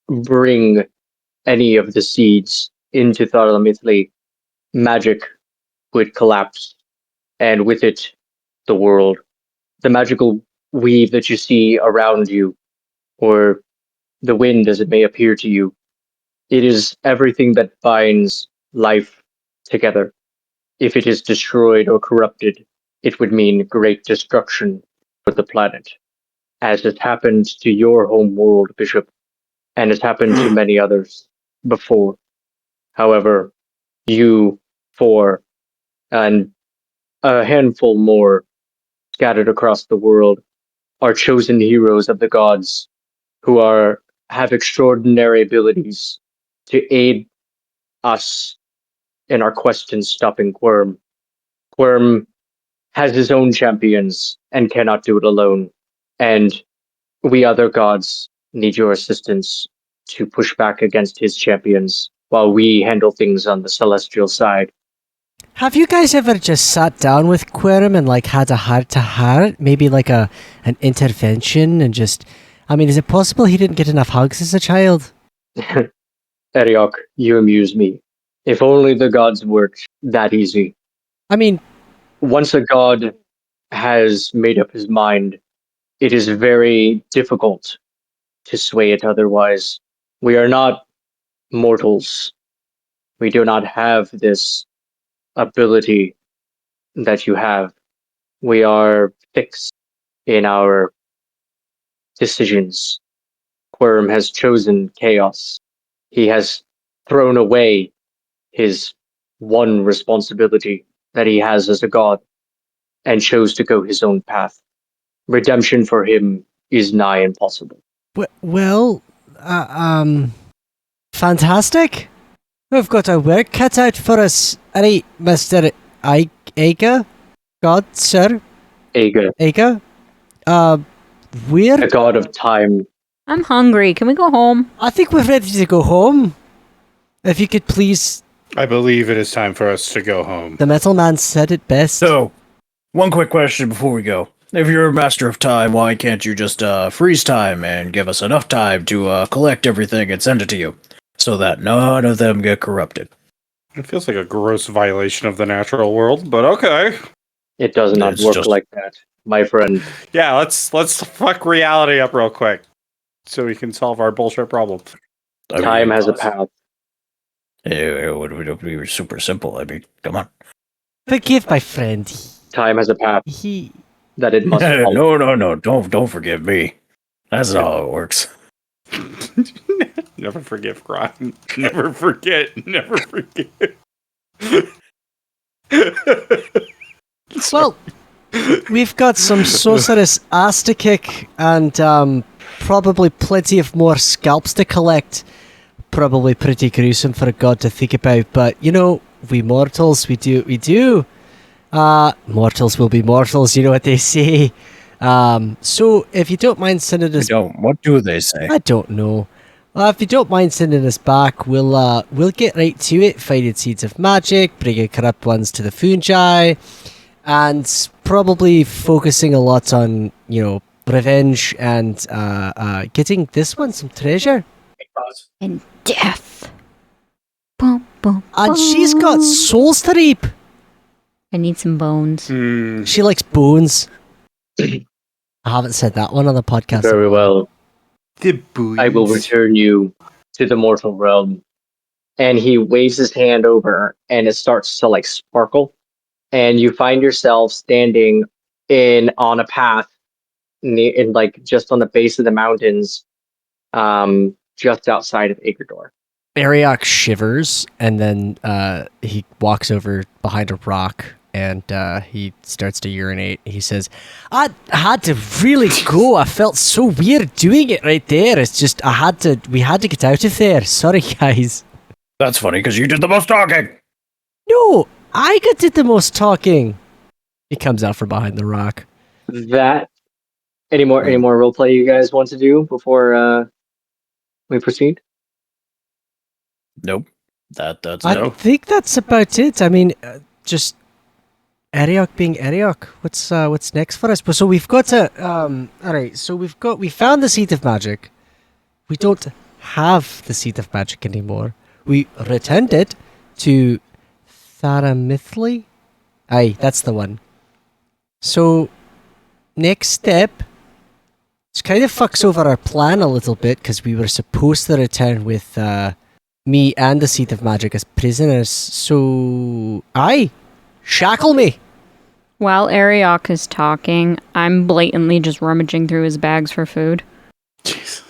bring any of the seeds into Thoramithli, magic would collapse, and with it, the world. The magical weave that you see around you, or the wind as it may appear to you, it is everything that binds life together. If it is destroyed or corrupted, it would mean great destruction for the planet, as has happened to your home world, Bishop, and has happened to many others before. However, you four and a handful more scattered across the world are chosen heroes of the gods who have extraordinary abilities to aid us in our quest in stopping Quirm. Quirm has his own champions and cannot do it alone, and we other gods need your assistance to push back against his champions while we handle things on the celestial side. Have you guys ever just sat down with Quirm and like had a heart-to-heart? Maybe like an intervention and just... I mean, is it possible he didn't get enough hugs as a child? Eriok, you amuse me. If only the gods worked that easy. I mean, Once a god has made up his mind, it is very difficult to sway it otherwise. We are not mortals. We do not have this ability that you have. We are fixed in our decisions. Quirm has chosen chaos. He has thrown away his one responsibility that he has as a god and chose to go his own path. Redemption for him is nigh impossible. well, fantastic. We've got our work cut out for us. Alright, Mr. Ager? God, sir? Aga, Ager? Where? a god of time. I'm hungry. Can we go home? I think we're ready to go home. If you could please... I believe it is time for us to go home. The metal man said it best. So, one quick question before we go. If you're a master of time, why can't you just freeze time and give us enough time to collect everything and send it to you, so that none of them get corrupted? It feels like a gross violation of the natural world, but okay. It does not It's work just- like that, my friend. Yeah, let's fuck reality up real quick, so we can solve our bullshit problem. Time has a path. It would be super simple. I mean, come on. Forgive my friend. Time has a path He... that it must follow. No, don't forgive me. That's not how it works. Never forgive crime. Never forget. Never forget. Well, we've got some sorceress ass to kick and probably plenty of more scalps to collect. Probably pretty gruesome for a god to think about, but you know, we mortals, we do what we do. Mortals will be mortals, you know what they say. So if you don't mind sending us... What do they say? I don't know. If you don't mind sending us back, we'll get right to it, finding seeds of magic, bringing corrupt ones to the fungi, and probably focusing a lot on, you know, revenge and getting this one some treasure. And death. Boom, boom, And she's got souls to reap. I need some bones. She likes bones. I haven't said that one on the podcast. Very well. The I will return you to the mortal realm. And he waves his hand over and it starts to like sparkle. And you find yourself standing on a path in like just on the base of the mountains, just outside of Agridor. Ariok shivers and then he walks over behind a rock and he starts to urinate. He says, I had to really go. I felt so weird doing it right there. It's just, we had to get out of there. Sorry, guys. That's funny because you did the most talking. No, I did the most talking. He comes out from behind the rock. That any more roleplay you guys want to do before we proceed? Nope. That's I no. think that's about it. I mean, just Ariok being Ariok. What's next for us? So we've got to all right. So we found the seed of magic. We don't have the seed of magic anymore. We returned it to Tharamithli. Aye, that's the one. So next step. It kind of fucks over our plan a little bit because we were supposed to return with me and the seed of magic as prisoners. So aye. Shackle me! While Ariok is talking, I'm blatantly just rummaging through his bags for food. Jesus.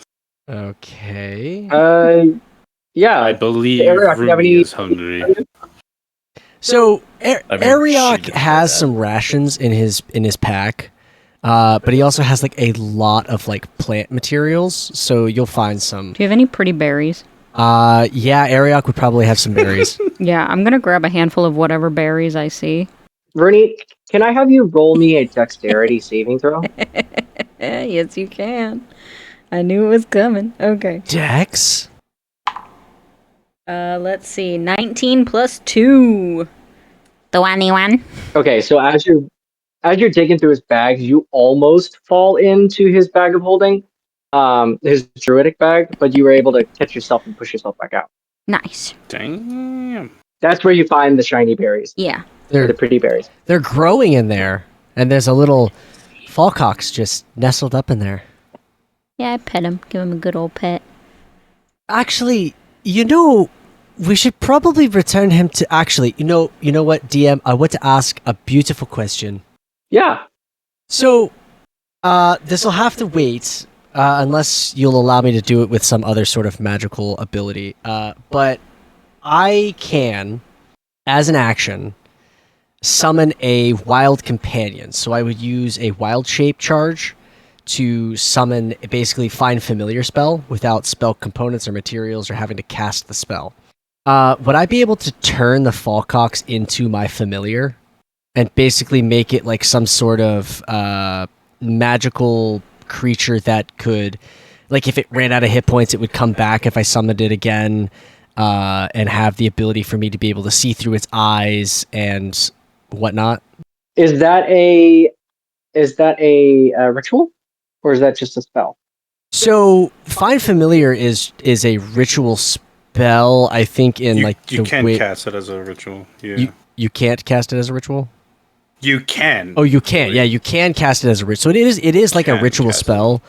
Okay. Yeah. I believe Eric, do you have Ruby any- is hungry. So I mean, Ariok she has did that. some rations in his pack, but he also has like a lot of like plant materials. So you'll find some. Do you have any pretty berries? Yeah, Ariok would probably have some berries. Yeah, I'm gonna grab a handful of whatever berries I see. Vernie, can I have you roll me a dexterity saving throw? Yes, you can. I knew it was coming. Okay. Dex. Let's see. 19 plus 2. The one. Okay, so as you're digging through his bags, you almost fall into his bag of holding, his druidic bag, but you were able to catch yourself and push yourself back out. Nice. Damn. That's where you find the shiny berries, Yeah. or the pretty berries. They're growing in there, and there's a little Falcox just nestled up in there. Yeah, I pet him. Give him a good old pet. Actually, we should probably return him to. Actually, you know what, DM? I want to ask a beautiful question. Yeah. So, this will have to wait unless you'll allow me to do it with some other sort of magical ability. But I can, as an action, summon a wild companion. So I would use a wild shape charge to summon basically find familiar spell without spell components or materials or having to cast the spell. Would I be able to turn the Falcox into my familiar and basically make it like some sort of magical creature that could, like if it ran out of hit points, it would come back if I summoned it again, and have the ability for me to be able to see through its eyes and whatnot? Is that a ritual, or is that just a spell? So find familiar is a ritual spell. I think in You can cast it as a ritual. Yeah. You can't cast it as a ritual. You can. Oh, you can. Yeah, you can cast it as a ritual. So it is like a ritual spell.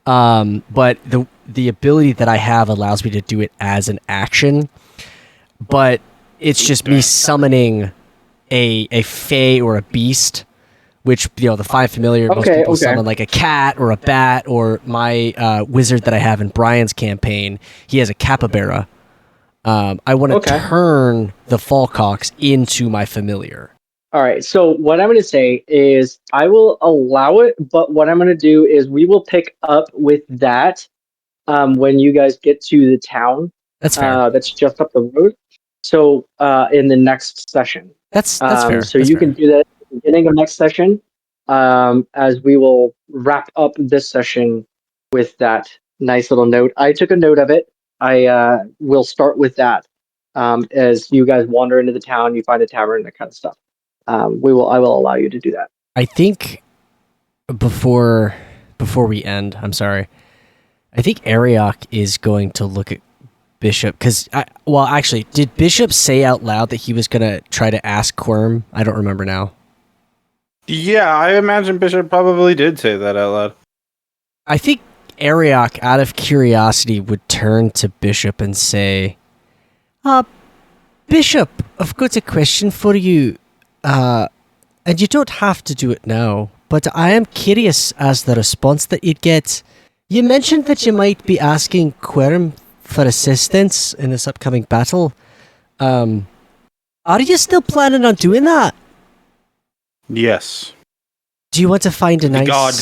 But the ability that I have allows me to do it as an action. But it's just me summoning a fae or a beast, which the find familiar. Most people summon like a cat or a bat, or my wizard that I have in Brian's campaign. He has a capybara. I want to turn the Falcox into my familiar. All right. So what I'm going to say is I will allow it, but what I'm going to do is we will pick up with that when you guys get to the town. That's fair. That's just up the road. So in the next session. That's fair. So that's you fair. can do that at the beginning of next session, as we will wrap up this session with that nice little note. I took a note of it. I will start with that as you guys wander into the town, you find a tavern, that kind of stuff. I will allow you to do that. I think before we end, I'm sorry. I think Ariok is going to look at Bishop because, actually, did Bishop say out loud that he was going to try to ask Quirm? I don't remember now. Yeah, I imagine Bishop probably did say that out loud. I think Ariok, out of curiosity, would turn to Bishop and say, Bishop, I've got a question for you. And you don't have to do it now, but I am curious as the response that you'd get. You mentioned that you might be asking Quirm for assistance in this upcoming battle. Are you still planning on doing that? Yes. Do you want to find a nice... God.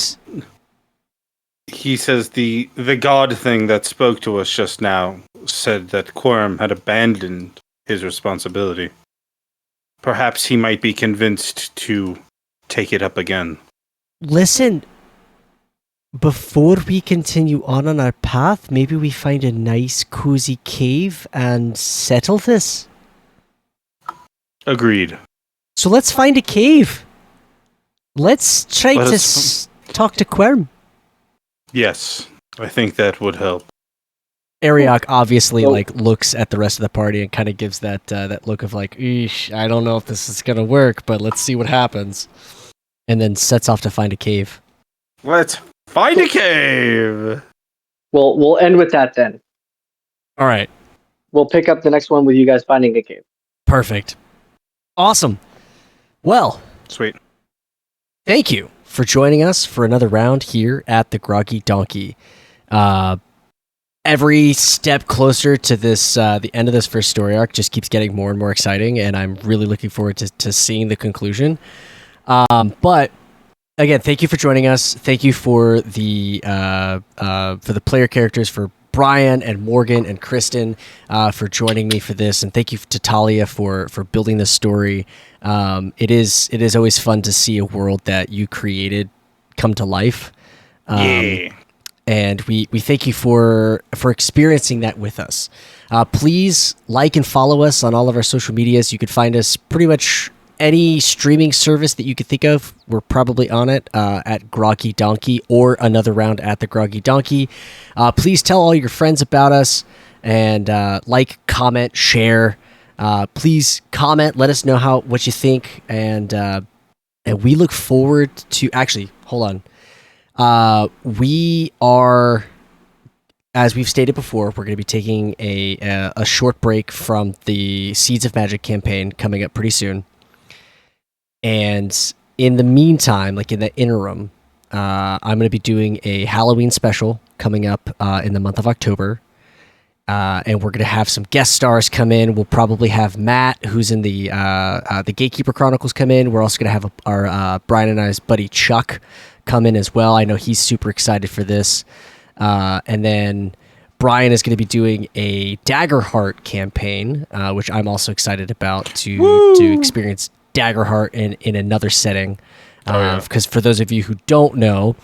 He says the god thing that spoke to us just now said that Quirm had abandoned his responsibility. Perhaps he might be convinced to take it up again. Listen, before we continue on our path, maybe we find a nice cozy cave and settle this. Agreed. So let's find a cave. Let's try to talk to Quirm. Yes, I think that would help. Ariok obviously looks at the rest of the party and kind of gives that look of like, eesh, I don't know if this is gonna work, but let's see what happens. And then sets off to find a cave. Let's find a cave! We'll end with that then. All right. We'll pick up the next one with you guys finding a cave. Perfect. Awesome. Well. Sweet. Thank you for joining us for another round here at the Groggy Donkey. Every step closer to this, the end of this first story arc just keeps getting more and more exciting, and I'm really looking forward to seeing the conclusion. But again, thank you for joining us. Thank you for the player characters, for Brian and Morgan and Kristen for joining me for this, and thank you to Talia for building this story. It is always fun to see a world that you created come to life. Yeah. And we thank you for experiencing that with us. Please like and follow us on all of our social medias. You can find us pretty much any streaming service that you could think of, we're probably on it at Groggy Donkey or another round at the Groggy Donkey. Please tell all your friends about us and like, comment, share. Please comment. Let us know what you think, and we look forward to. Actually, hold on. We are, as we've stated before, we're going to be taking a short break from the Seeds of Magic campaign coming up pretty soon. And in the meantime, like in the interim, I'm going to be doing a Halloween special coming up in the month of October. And we're going to have some guest stars come in. We'll probably have Matt, who's in the Gatekeeper Chronicles, come in. We're also going to have our Brian and I's buddy Chuck come in as well. I know he's super excited for this. And then Brian is going to be doing a Daggerheart campaign, which I'm also excited about to experience Daggerheart in another setting. Because for those of you who don't know,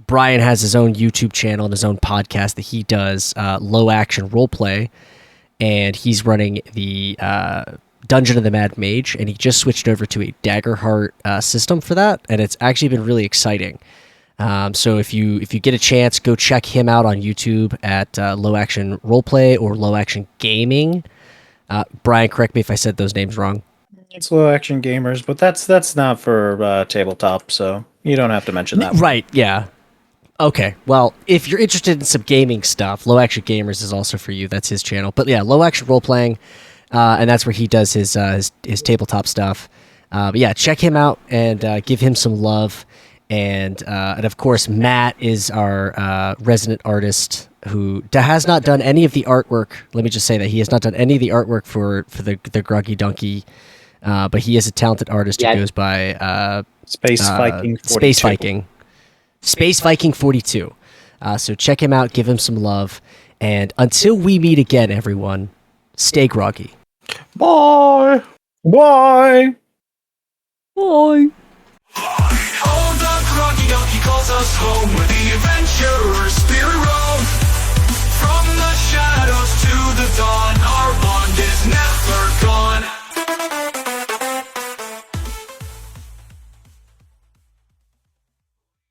Brian has his own YouTube channel and his own podcast that he does, Low Action Roleplay, and he's running the Dungeon of the Mad Mage, and he just switched over to a Daggerheart system for that, and it's actually been really exciting. So if you get a chance, go check him out on YouTube at Low Action Roleplay or Low Action Gaming. Brian, correct me if I said those names wrong. It's Low Action Gamers, but that's not for tabletop, so you don't have to mention that. Right, yeah. Okay, well, if you're interested in some gaming stuff, Low Action Gamers is also for you. That's his channel. But yeah, Low Action Roleplaying, and that's where he does his tabletop stuff. But yeah, check him out and give him some love. And of course, Matt is our resident artist who has not done any of the artwork. Let me just say that he has not done any of the artwork for the Groggy Donkey. But he is a talented artist who goes by Space Viking 42. Space Viking 42. So check him out, give him some love, and until we meet again, everyone, stay groggy. Bye. Bye. Bye. Oh, the Groggy Donkey calls us home with the